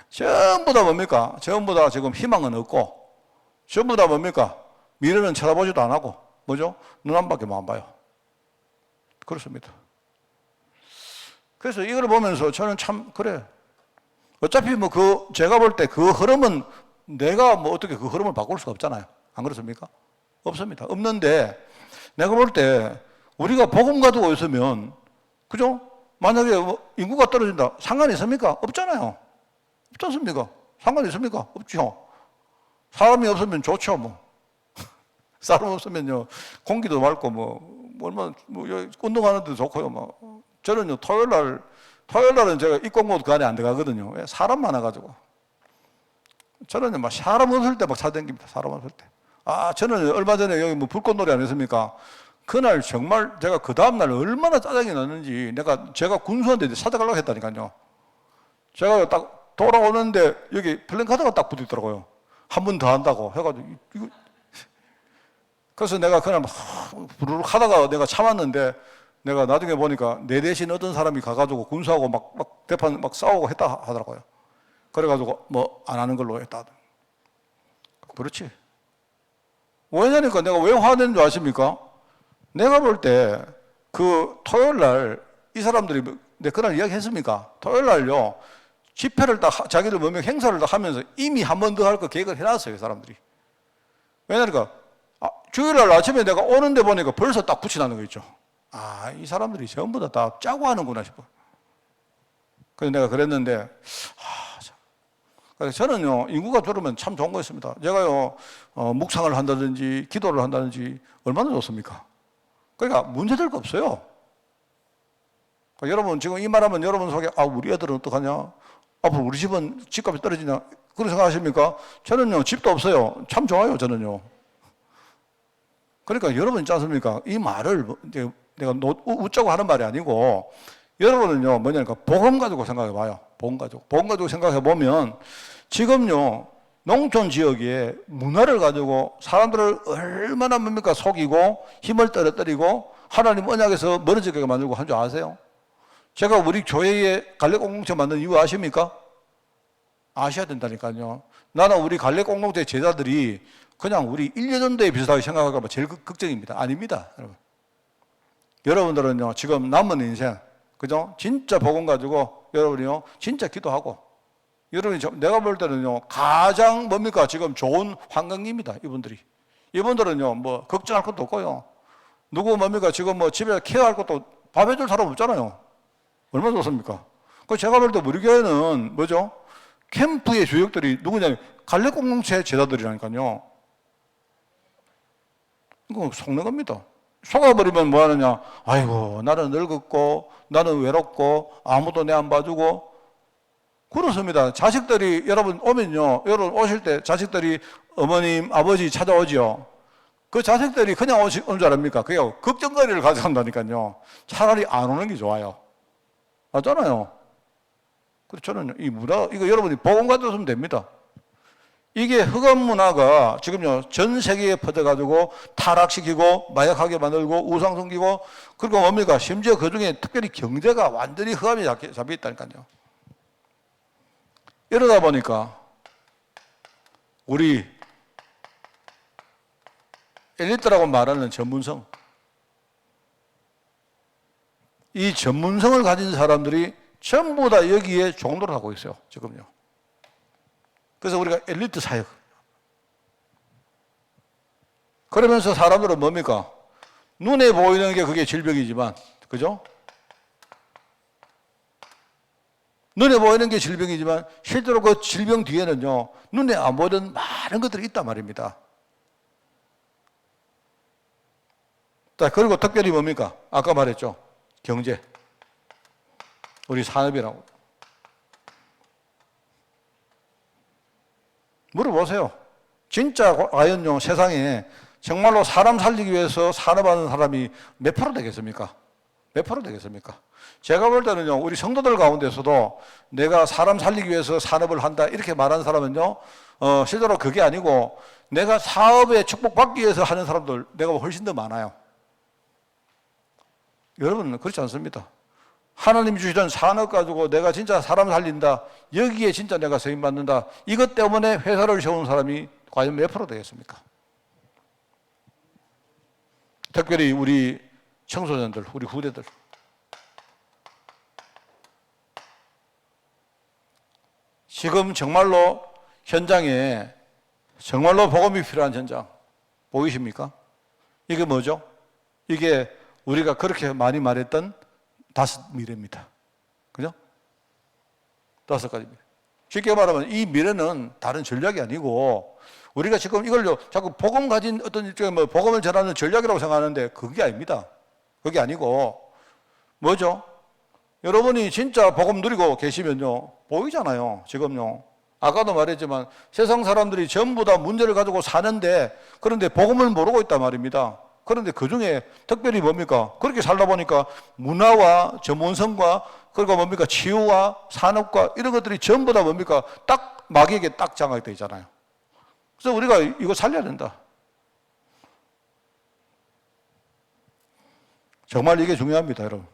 전부 다 뭡니까? 전부 다 지금 희망은 없고 전부 다 뭡니까? 미래는 쳐다보지도 안 하고 뭐죠? 눈 한 밖에만 안 봐요. 그렇습니다. 그래서 이걸 보면서 저는 참 그래. 어차피 뭐 제가 볼 때 그 흐름은 내가 뭐 어떻게 그 흐름을 바꿀 수가 없잖아요. 안 그렇습니까? 없습니다. 없는데 내가 볼 때 우리가 복음 가지고 있으면 그죠? 만약에 인구가 떨어진다. 상관이 있습니까? 없잖아요. 없지 않습니까? 상관이 있습니까? 없죠. 사람이 없으면 좋죠, 뭐. 사람 없으면요, 공기도 맑고, 얼마나, 운동하는데도 좋고요, 뭐. 저는요, 토요일날은 제가 입공모도 그 안에 안 들어가거든요. 왜? 사람 많아가지고. 저는요, 막 사람 없을 때 막 찾아다닙니다. 사람 없을 때. 저는 얼마 전에 여기 불꽃놀이 안 했습니까? 그날 정말 제가 그 다음날 얼마나 짜증이 났는지 제가 군수한테 찾아가려고 했다니까요. 제가 딱 돌아오는데 여기 플랜카드가 딱 붙어 있더라고요. 한 번 더 한다고 해가지고. 그래서 내가 그날 막 부르륵 하다가 내가 참았는데 내가 나중에 보니까 내 대신 어떤 사람이 가가지고 군수하고 막 대판 막 싸우고 했다 하더라고요. 그래가지고 안 하는 걸로 했다. 그렇지. 왜냐니까 내가 왜 화내는 줄 아십니까? 내가 볼 때 그 토요일 날 이 사람들이 내 그날 이야기 했습니까? 토요일 날요 집회를 딱 자기들 행사를 딱 하면서 이미 한 번 더 할 거 계획을 해놨어요, 이 사람들이. 왜냐니까 주일 날 아침에 내가 오는데 보니까 벌써 딱 붙여놨는 거 있죠. 이 사람들이 전부 다 짜고 하는구나 싶어. 그래서 내가 그랬는데 그래서 저는요 인구가 줄으면 참 좋은 거 있습니다. 제가요 묵상을 한다든지 기도를 한다든지 얼마나 좋습니까? 그러니까 문제될 거 없어요. 그러니까 여러분 지금 이 말하면 여러분 속에 우리 애들은 어떡하냐? 앞으로 우리 집은 집값이 떨어지냐? 그런 생각하십니까? 저는요 집도 없어요. 참 좋아요, 저는요. 그러니까 여러분 있지 않습니까? 이 말을 내가 웃자고 하는 말이 아니고 여러분은요 뭐냐니까 복음 가지고 생각해 봐요. 복음 가지고 생각해 보면 지금요 농촌 지역에 문화를 가지고 사람들을 얼마나 속이고 힘을 떨어뜨리고 하나님 언약에서 멀어지게 만들고 한 줄 아세요? 제가 우리 교회에 갈래 공동체 만든 이유 아십니까? 아셔야 된다니까요. 나는 우리 갈래 공동체 제자들이 그냥 우리 1년전도에 비슷하게 생각할까 봐 제일 걱정입니다. 아닙니다, 여러분. 여러분들은요 지금 남은 인생, 그죠? 진짜 복음 가지고 여러분이요 진짜 기도하고, 여러분이 내가 볼 때는요 가장 지금 좋은 환경입니다. 이분들은요 걱정할 것도 없고요. 누구 지금 집에 케어할 것도 밥 해줄 사람 없잖아요. 얼마나 좋습니까? 제가 볼 때 우리 교회는 캠프의 주역들이 누구냐면 갈래 공동체 제자들이라니까요. 이거 속는 겁니다. 속아버리면 뭐 하느냐? 아이고 나는 늙었고 나는 외롭고 아무도 내 안 봐주고 그렇습니다. 자식들이 여러분 오면요, 여러분 오실 때 자식들이 어머님 아버지 찾아오지요. 그 자식들이 그냥 오는 줄 아닙니까? 그게 걱정거리를 가져간다니까요. 차라리 안 오는 게 좋아요. 맞잖아요. 그래서 저는 이 문화 이거 여러분이 복음 가졌으면 됩니다. 이게 흑암 문화가 지금요 전 세계에 퍼져가지고 타락시키고 마약하게 만들고 우상 섬기고, 그리고 심지어 그 중에 특별히 경제가 완전히 흑암에 잡혀 있다니까요. 이러다 보니까 우리 엘리트라고 말하는 전문성, 이 전문성을 가진 사람들이 전부 다 여기에 종도를 하고 있어요, 지금요. 그래서 우리가 엘리트 사역. 그러면서 사람들은 눈에 보이는 게 그게 질병이지만, 그죠? 눈에 보이는 게 질병이지만 실제로 그 질병 뒤에는요 눈에 안 보이는 많은 것들이 있단 말입니다. 자, 그리고 특별히 아까 말했죠. 경제. 우리 산업이라고. 물어보세요. 진짜 과연요 세상에 정말로 사람 살리기 위해서 산업하는 사람이 몇 프로 되겠습니까? 몇 프로 되겠습니까? 제가 볼 때는요 우리 성도들 가운데서도 내가 사람 살리기 위해서 산업을 한다 이렇게 말하는 사람은요 실제로 그게 아니고 내가 사업에 축복받기 위해서 하는 사람들 내가 훨씬 더 많아요. 여러분은 그렇지 않습니다. 하나님이 주시던 산업 가지고 내가 진짜 사람 살린다, 여기에 진짜 내가 세임받는다, 이것 때문에 회사를 세우는 사람이 과연 몇 프로 되겠습니까? 특별히 우리 청소년들, 우리 후대들. 지금 정말로 현장에 정말로 복음이 필요한 현장 보이십니까? 이게 뭐죠? 이게 우리가 그렇게 많이 말했던 다섯 미래입니다. 그죠? 다섯 가지 미래. 쉽게 말하면 이 미래는 다른 전략이 아니고 우리가 지금 이걸요 자꾸 복음 가진 어떤 일종의 뭐 복음을 전하는 전략이라고 생각하는데 그게 아닙니다. 그게 아니고 뭐죠? 여러분이 진짜 복음 누리고 계시면요 보이잖아요. 지금요. 아까도 말했지만 세상 사람들이 전부 다 문제를 가지고 사는데 그런데 복음을 모르고 있단 말입니다. 그런데 그 중에 특별히 뭡니까? 그렇게 살다 보니까 문화와 전문성과 그리고 뭡니까? 치유와 산업과 이런 것들이 전부 다 뭡니까? 딱 마귀에게 딱 장악되어 있잖아요. 그래서 우리가 이거 살려야 된다. 정말 이게 중요합니다, 여러분.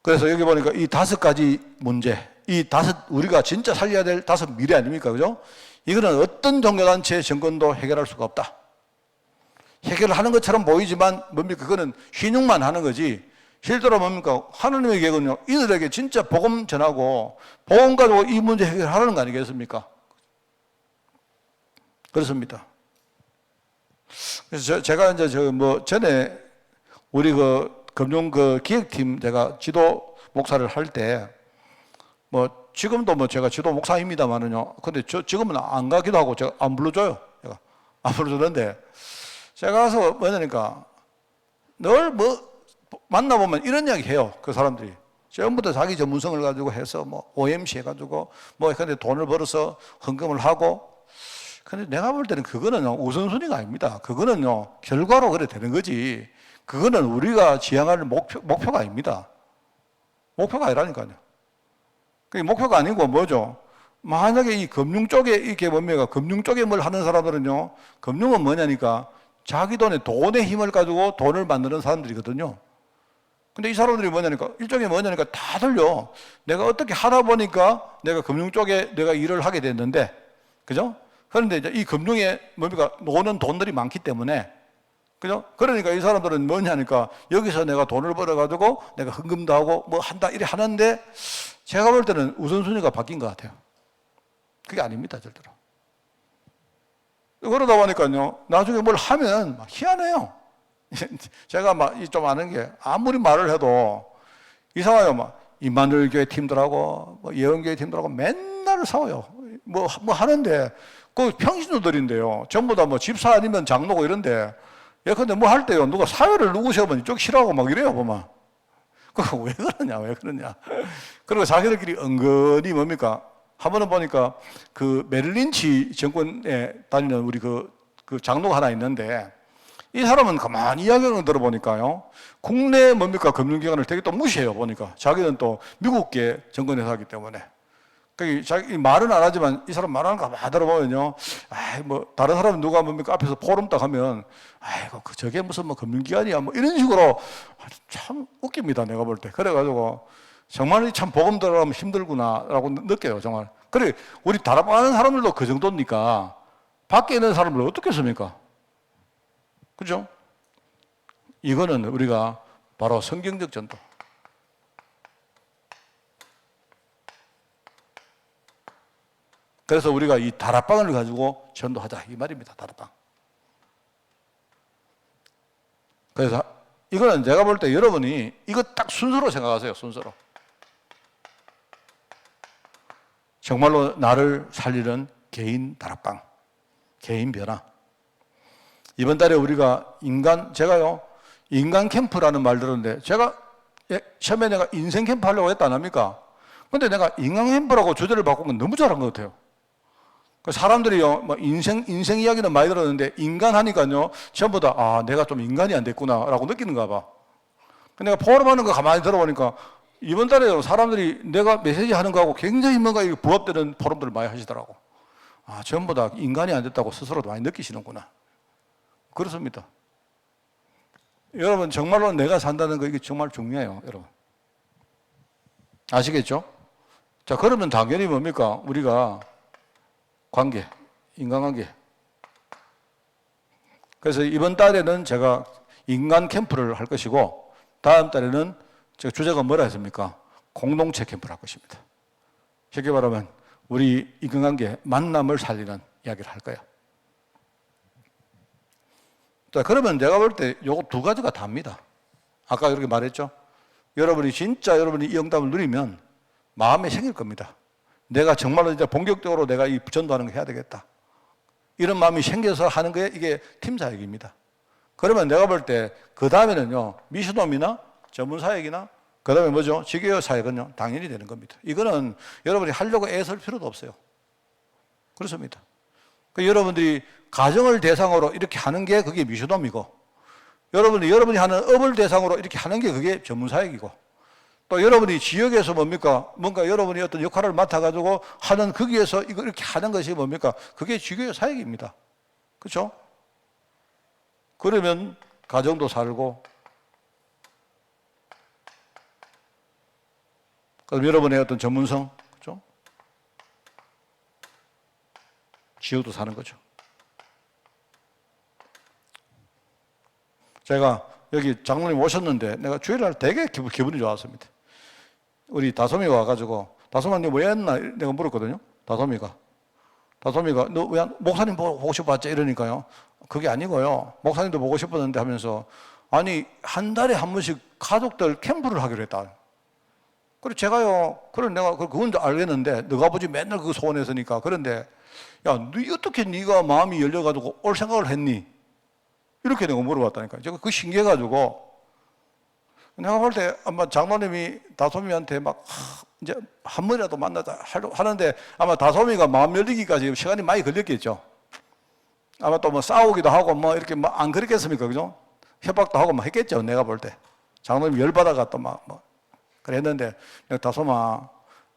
그래서 여기 보니까 이 다섯 가지 문제, 이 다섯, 우리가 진짜 살려야 될 다섯 미래 아닙니까? 그죠? 이거는 어떤 종교단체의 정권도 해결할 수가 없다. 해결을 하는 것처럼 보이지만 뭡니까? 그거는 신용만 하는 거지. 실제로 뭡니까? 하나님의 계획은요, 이들에게 진짜 복음 전하고, 복음 가지고 이 문제 해결하는 거 아니겠습니까? 그렇습니다. 그래서 제가 이제 전에 우리 금융 기획팀 제가 지도 목사를 할 때, 지금도 제가 지도 목사입니다만은요. 근데 지금은 안 가기도 하고 제가 안 불러줘요. 제가 안 불러주는데, 제가 가서 뭐냐니까, 늘 만나보면 이런 이야기 해요. 그 사람들이. 전부 다 자기 전문성을 가지고 해서 OMC 해가지고 근데 돈을 벌어서 헌금을 하고, 근데 내가 볼 때는 그거는 우선순위가 아닙니다. 그거는요, 결과로 그래 되는 거지. 그거는 우리가 지향할 목표가 아닙니다. 목표가 아니라니까요. 그게 목표가 아니고 뭐죠? 만약에 이 금융 쪽에 이게 뭡니까? 금융 쪽에 뭘 하는 사람들은요, 금융은 뭐냐니까 자기 돈의 힘을 가지고 돈을 만드는 사람들이거든요. 근데 이 사람들이 뭐냐니까, 일종의 뭐냐니까 다들요, 내가 어떻게 하다 보니까 내가 금융 쪽에 내가 일을 하게 됐는데, 그죠? 그런데 이제 이 금융에 뭡니까? 노는 돈들이 많기 때문에, 그죠? 그러니까 이 사람들은 뭐냐니까, 여기서 내가 돈을 벌어가지고 내가 헌금도 하고 한다, 이래 하는데, 제가 볼 때는 우선순위가 바뀐 것 같아요. 그게 아닙니다, 절대로. 그러다 보니까요, 나중에 뭘 하면 희한해요. 제가 좀 아는 게, 아무리 말을 해도 이상해요. 임마누엘 교회 팀들하고, 예언교회 팀들하고 맨날 싸워요. 하는데, 그 평신도들인데요. 전부 다 집사 아니면 장로고 이런데, 근데 할 때요, 누가 사회를 누구 세우면 이쪽 싫어하고 이래요, 보면. 그거 왜 그러냐. 그리고 자기들끼리 은근히 뭡니까? 한 번은 보니까 메릴린치 정권에 다니는 우리 그 장로가 하나 있는데, 이 사람은 가만히 이야기를 들어보니까요, 국내 금융기관을 되게 또 무시해요, 보니까. 자기는 또 미국계 정권에서 하기 때문에. 자기 말은 안 하지만 이 사람 말하는 거 막 들어보면요, 다른 사람 누가 앞에서 포럼 딱 하면, 저게 무슨 금융기관이야, 이런 식으로 참 웃깁니다, 내가 볼 때. 그래가지고, 정말 참 복음 들어가면 힘들구나라고 느껴요, 정말. 그래, 우리 다락방하는 사람들도 그 정도니까, 밖에 있는 사람들 어떻게 씁니까? 그죠? 이거는 우리가 바로 성경적 전도. 그래서 우리가 이 다락방을 가지고 전도하자, 이 말입니다, 다락방. 그래서 이거는 제가 볼 때 여러분이 이거 딱 순서로 생각하세요, 순서로. 정말로 나를 살리는 개인 다락방, 개인 변화. 이번 달에 우리가 제가요, 인간 캠프라는 말 들었는데, 제가 처음에 내가 인생 캠프 하려고 했다 안 합니까? 근데 내가 인간 캠프라고 주제를 바꾼 건 너무 잘한 것 같아요. 사람들이요, 인생 이야기는 많이 들었는데, 인간 하니까요, 전부 다, 내가 좀 인간이 안 됐구나, 라고 느끼는가 봐. 내가 포럼하는 거 가만히 들어보니까, 이번 달에 사람들이 내가 메시지 하는 거하고 굉장히 부합되는 포럼들을 많이 하시더라고. 전부 다 인간이 안 됐다고 스스로도 많이 느끼시는구나. 그렇습니다. 여러분, 정말로 내가 산다는 거 이게 정말 중요해요, 여러분. 아시겠죠? 자, 그러면 당연히 뭡니까? 우리가 관계, 인간관계. 그래서 이번 달에는 제가 인간 캠프를 할 것이고, 다음 달에는 제가 주제가 뭐라 했습니까? 공동체 캠프를 할 것입니다. 쉽게 말하면 우리 인간관계, 만남을 살리는 이야기를 할 거예요. 자, 그러면 내가 볼 때 요거 두 가지가 답니다. 아까 이렇게 말했죠. 여러분이 진짜 여러분이 이 응답을 누리면 마음에 생길 겁니다. 내가 정말로 진짜 본격적으로 내가 이 전도하는 거 해야 되겠다. 이런 마음이 생겨서 하는 게 이게 팀 사역입니다. 그러면 내가 볼 때 그 다음에는요, 미션홈이나 전문 사역이나 그 다음에 뭐죠? 지교회 사역은요, 당연히 되는 겁니다. 이거는 여러분이 하려고 애쓸 필요도 없어요. 그렇습니다. 여러분들이 가정을 대상으로 이렇게 하는 게 그게 미션홈이고, 여러분이 하는 업을 대상으로 이렇게 하는 게 그게 전문 사역이고, 또 여러분이 지역에서 뭡니까? 뭔가 여러분이 어떤 역할을 맡아가지고 하는 거기에서 이거 이렇게 하는 것이 뭡니까? 그게 지교회 사역입니다. 그렇죠? 그러면 가정도 살고, 그럼 여러분의 어떤 전문성, 그렇죠? 지역도 사는 거죠. 제가 여기 장로님 오셨는데 내가 주일날 되게 기분이 좋았습니다. 우리 다솜이가 와가지고, 다솜아, 너 왜 했나? 내가 물었거든요. 다솜이가 너 왜 목사님 보고 싶었지? 이러니까요. 그게 아니고요. 목사님도 보고 싶었는데 하면서, 아니, 한 달에 한 번씩 가족들 캠프를 하기로 했다. 그래, 제가요, 그래, 내가 그건 알겠는데, 너가 아버지 맨날 그 소원했으니까. 그런데, 야, 너 어떻게 네가 마음이 열려가지고 올 생각을 했니? 이렇게 내가 물어봤다니까. 제가 그 신기해가지고, 내가 볼 때 아마 장로님이 다솜이한테 막, 이제 한 번이라도 만나자 하는데 아마 다솜이가 마음 열리기까지 시간이 많이 걸렸겠죠. 아마 또 뭐 싸우기도 하고 뭐 이렇게 뭐 안 그랬겠습니까? 그죠? 협박도 하고 막 했겠죠. 내가 볼 때. 장로님 열받아가 또 막 뭐 그랬는데, 내가 다솜아,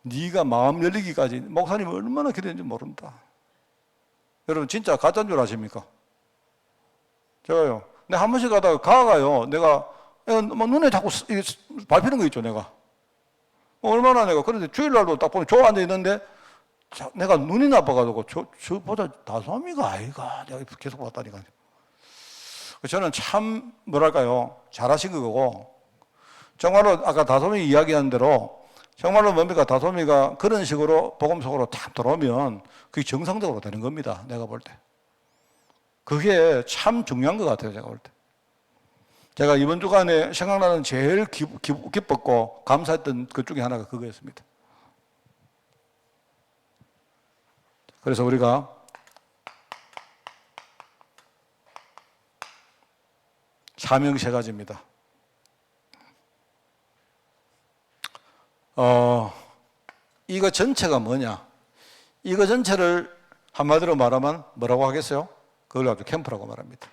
네가 마음 열리기까지 목사님이 얼마나 기대했는지 모른다. 여러분 진짜 가짜인 줄 아십니까? 제가요, 내가 한 번씩 가다가요, 내가 뭐 눈에 자꾸 밟히는 거 있죠, 내가. 얼마나 내가, 그런데 주일날도 딱 보면 저 앉아있는데, 내가 눈이 나빠가지고, 저보다 다솜이가 아이가, 내가 계속 봤다니까요. 저는 참, 뭐랄까요, 잘하신 거고, 정말로 아까 다솜이 이야기한 대로, 정말로 뭡니까, 다솜이가 그런 식으로 복음 속으로 탁 들어오면, 그게 정상적으로 되는 겁니다, 내가 볼 때. 그게 참 중요한 것 같아요, 제가 볼 때. 제가 이번 주간에 생각나는 제일 기뻤고 감사했던 것 중에 하나가 그거였습니다. 그래서 우리가 사명 세 가지입니다. 이거 전체가 뭐냐? 이거 전체를 한마디로 말하면 뭐라고 하겠어요? 그걸 가지고 캠프라고 말합니다.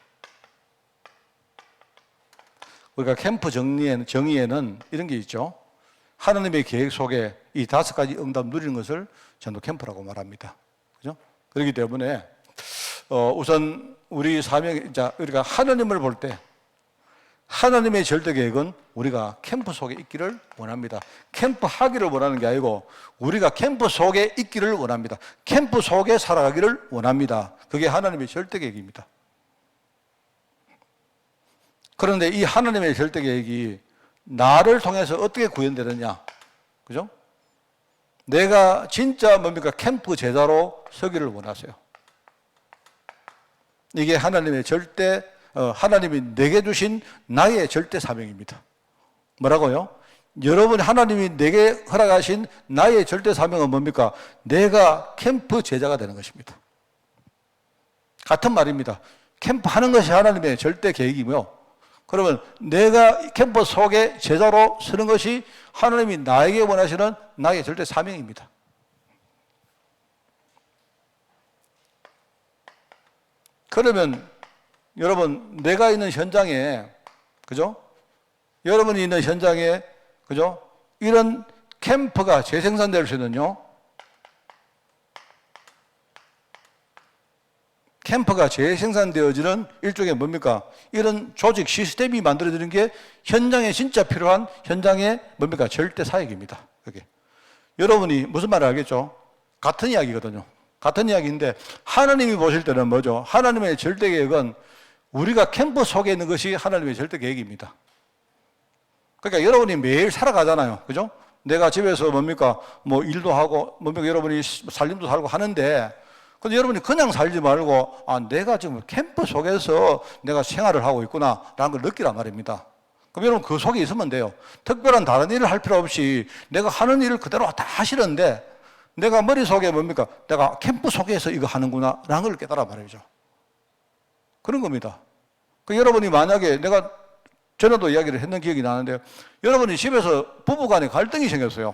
우리가 캠프 정의에는 이런 게 있죠. 하나님의 계획 속에 이 5가지 응답 누리는 것을 전도 캠프라고 말합니다. 그죠? 그렇기 때문에, 우선 우리 사명, 우리가 하나님을 볼 때, 하나님의 절대 계획은 우리가 캠프 속에 있기를 원합니다. 캠프 하기를 원하는 게 아니고, 우리가 캠프 속에 있기를 원합니다. 캠프 속에 살아가기를 원합니다. 그게 하나님의 절대 계획입니다. 그런데 이 하나님의 절대 계획이 나를 통해서 어떻게 구현되느냐? 그죠? 내가 진짜 뭡니까? 캠프 제자로 서기를 원하세요. 이게 하나님의 하나님이 내게 주신 나의 절대 사명입니다. 뭐라고요? 여러분, 하나님이 내게 허락하신 나의 절대 사명은 뭡니까? 내가 캠프 제자가 되는 것입니다. 같은 말입니다. 캠프 하는 것이 하나님의 절대 계획이고요. 그러면 내가 캠프 속에 제자로 서는 것이 하나님이 나에게 원하시는 나의 절대 사명입니다. 그러면 여러분, 내가 있는 현장에, 그죠? 여러분이 있는 현장에, 그죠? 이런 캠프가 재생산될 수 있는요, 캠프가 재생산되어지는 일종의 뭡니까? 이런 조직 시스템이 만들어지는 게 현장에 진짜 필요한 현장의 뭡니까? 절대 사역입니다. 그게. 여러분이 무슨 말을 알겠죠? 같은 이야기거든요. 같은 이야기인데 하나님이 보실 때는 뭐죠? 하나님의 절대 계획은 우리가 캠프 속에 있는 것이 하나님의 절대 계획입니다. 그러니까 여러분이 매일 살아가잖아요. 그죠? 내가 집에서 뭡니까? 뭐 일도 하고, 뭡니까? 여러분이 살림도 살고 하는데, 근데 여러분이 그냥 살지 말고, 내가 지금 캠프 속에서 내가 생활을 하고 있구나, 라는 걸 느끼란 말입니다. 그럼 여러분 그 속에 있으면 돼요. 특별한 다른 일을 할 필요 없이 내가 하는 일을 그대로 다 하시는데 내가 머릿속에 뭡니까? 내가 캠프 속에서 이거 하는구나 라는 걸 깨달아 말이죠. 그런 겁니다. 그 여러분이 만약에 내가 전에도 이야기를 했는 기억이 나는데 여러분이 집에서 부부간에 갈등이 생겼어요.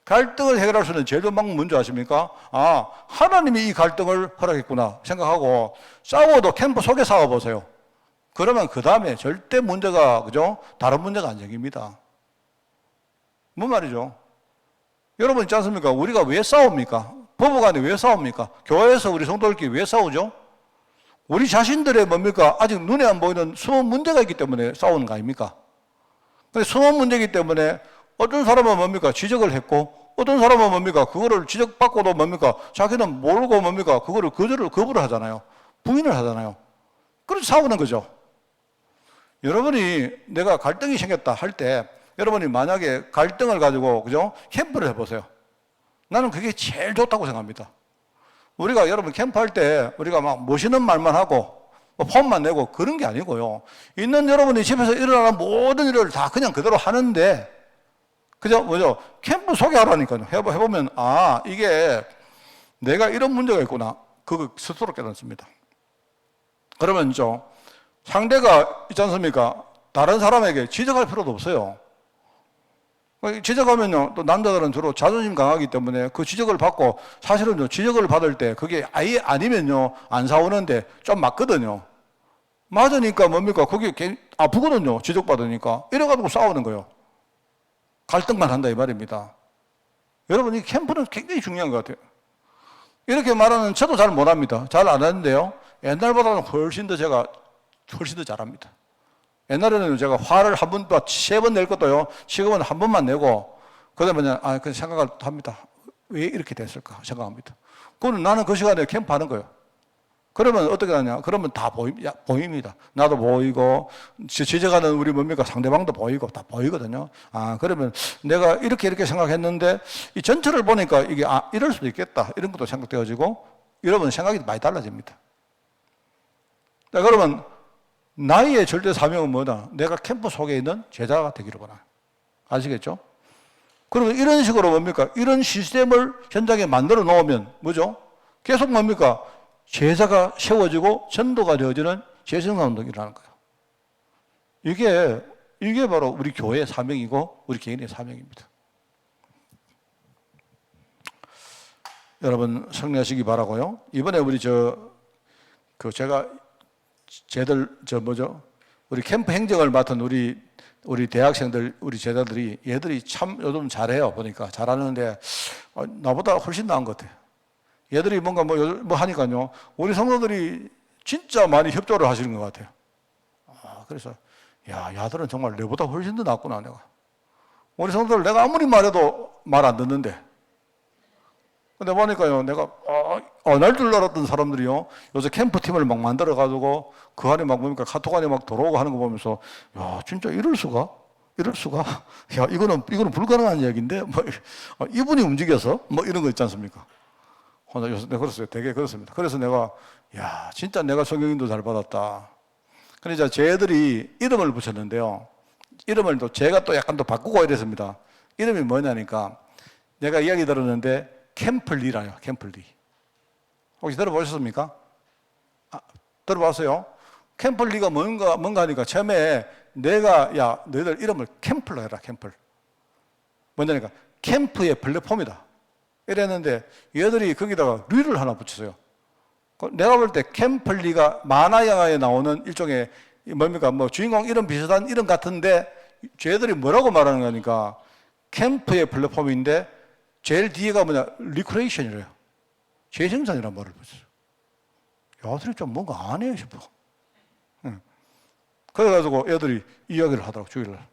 갈등을 해결할 수 있는 제일 좋은 방법 뭔지 아십니까? 아, 하나님이 이 갈등을 허락했구나 생각하고 싸워도 캠프 속에 싸워보세요. 그러면 그 다음에 절대 문제가, 그죠? 다른 문제가 안 생깁니다. 뭔 말이죠? 여러분 있지 않습니까? 우리가 왜 싸웁니까? 부부간에 왜 싸웁니까? 교회에서 우리 성도들끼리 왜 싸우죠? 우리 자신들의 뭡니까? 아직 눈에 안 보이는 숨은 문제가 있기 때문에 싸우는 거 아닙니까? 근데 숨은 문제이기 때문에 어떤 사람은 뭡니까? 지적을 했고, 어떤 사람은 뭡니까? 그거를 지적받고도 뭡니까? 자기는 모르고 뭡니까? 그거를 거부를 하잖아요. 부인을 하잖아요. 그래서 싸우는 거죠. 여러분이 내가 갈등이 생겼다 할 때, 여러분이 만약에 갈등을 가지고, 그죠? 캠프를 해보세요. 나는 그게 제일 좋다고 생각합니다. 우리가 여러분 캠프할 때, 우리가 막 멋있는 말만 하고, 폼만 내고 그런 게 아니고요. 있는 여러분이 집에서 일어나는 모든 일을 다 그냥 그대로 하는데, 그죠? 뭐죠? 캠프 소개하라니까요. 해보면, 아, 이게 내가 이런 문제가 있구나. 그거 스스로 깨닫습니다. 그러면 상대가 있지 않습니까? 다른 사람에게 지적할 필요도 없어요. 지적하면요, 또 남자들은 주로 자존심 강하기 때문에 그 지적을 받고 사실은요, 지적을 받을 때 그게 아예 아니면요, 안 싸우는데 좀 맞거든요. 맞으니까 뭡니까? 그게 아프거든요. 지적받으니까. 이래가지고 싸우는 거예요. 갈등만 한다 이 말입니다. 여러분, 이 캠프는 굉장히 중요한 것 같아요. 이렇게 말하는 저도 잘 못합니다. 잘 안 하는데요. 옛날보다는 훨씬 더 잘합니다. 옛날에는 제가 화를 한 번, 3번 낼 것도요. 지금은 한 번만 내고, 그러면 그냥 생각을 합니다. 왜 이렇게 됐을까 생각합니다. 그러면 나는 그 시간에 캠프 하는 거예요. 그러면 어떻게 하냐? 그러면 다 보입니다. 나도 보이고, 지적하는 우리 뭡니까? 상대방도 보이고, 다 보이거든요. 아, 그러면 내가 이렇게 생각했는데, 이 전체를 보니까 이게, 이럴 수도 있겠다. 이런 것도 생각되어지고, 여러분 생각이 많이 달라집니다. 자, 그러면, 나의 절대 사명은 뭐다? 내가 캠프 속에 있는 제자가 되기를 원하는. 아시겠죠? 그러면 이런 식으로 뭡니까? 이런 시스템을 현장에 만들어 놓으면, 뭐죠? 계속 뭡니까? 제자가 세워지고 전도가 되어지는 재생산운동이라는 거예요. 이게 바로 우리 교회의 사명이고 우리 개인의 사명입니다. 여러분 승리하시기 바라고요. 이번에 우리 제가 우리 캠프 행정을 맡은 우리 대학생들, 우리 제자들이 얘들이 참 요즘 잘해요. 보니까 잘하는데 나보다 훨씬 나은 것 같아요. 얘들이 뭔가 뭐 하니까요. 우리 성도들이 진짜 많이 협조를 하시는 것 같아요. 그래서, 야들은 정말 내보다 훨씬 더 낫구나, 내가. 우리 성도들 내가 아무리 말해도 말 안 듣는데. 근데 보니까요, 내가, 날 줄 알았던 사람들이요. 요새 캠프팀을 막 만들어가지고 그 안에 막 뭡니까, 카톡 안에 막 들어오고 하는 거 보면서, 진짜 이럴 수가? 이거는 불가능한 이야기인데? 이분이 움직여서? 이런 거 있지 않습니까? 요새 내가 그랬어요. 되게 그렇습니다. 그래서 내가, 진짜 내가 성경인도 잘 받았다. 그러니까 쟤들이 이름을 붙였는데요. 이름을 제가 또 약간 더 바꾸고 이랬습니다. 이름이 뭐냐니까, 내가 이야기 들었는데, 캠플리라요, 캠플리. 혹시 들어보셨습니까? 들어봤어요? 캠플리가 뭔가 하니까 처음에 내가, 너희들 이름을 캠플로 해라, 캠플. 뭐냐니까, 캠프의 플랫폼이다. 이랬는데 얘들이 거기다가 리를 하나 붙였어요. 내가 볼 때 캠플리가 만화 영화에 나오는 일종의 뭡니까? 주인공 이름 비슷한 이름 같은데 쟤들이 뭐라고 말하는 거니까 캠프의 플랫폼인데 제일 뒤에가 리크레이션이래요. 재생산이라는 말을 붙였어요. 얘들이 좀 뭔가 안 해요 싶어. 그래가지고 애들이 이야기를 하더라고, 주일날.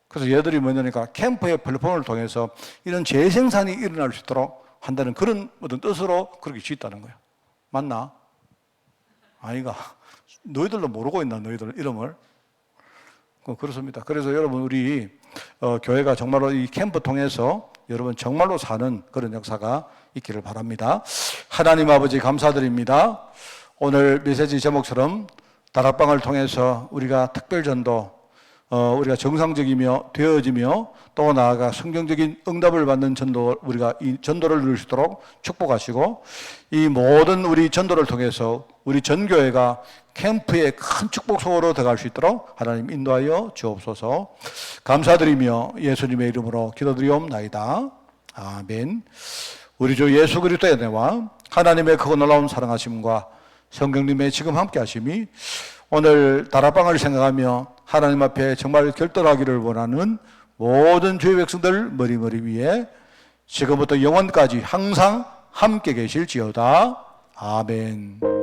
그래서 얘들이 뭐냐니까 캠프의 플랫폼을 통해서 이런 재생산이 일어날 수 있도록 한다는 그런 어떤 뜻으로 그렇게 짓다는 거예요. 맞나? 아이가. 너희들도 모르고 있나, 너희들 이름을? 그렇습니다. 그래서 여러분, 우리 교회가 정말로 이 캠프 통해서 여러분 정말로 사는 그런 역사가 있기를 바랍니다. 하나님 아버지 감사드립니다. 오늘 메시지 제목처럼 다락방을 통해서 우리가 특별전도, 우리가 정상적이며 되어지며 또 나아가 성경적인 응답을 받는 전도, 우리가 이 전도를 누릴 수 있도록 축복하시고, 이 모든 우리 전도를 통해서 우리 전교회가 캠프의 큰 축복 속으로 들어갈 수 있도록 하나님 인도하여 주옵소서. 감사드리며 예수님의 이름으로 기도드리옵나이다. 아멘. 우리 주 예수 그리스도의 은혜와 하나님의 크고 놀라운 사랑하심과 성령님의 지금 함께 하심이 오늘 다락방을 생각하며 하나님 앞에 정말 결단하기를 원하는 모든 주의 백성들 머리머리 위에 지금부터 영원까지 항상 함께 계실지어다. 아멘.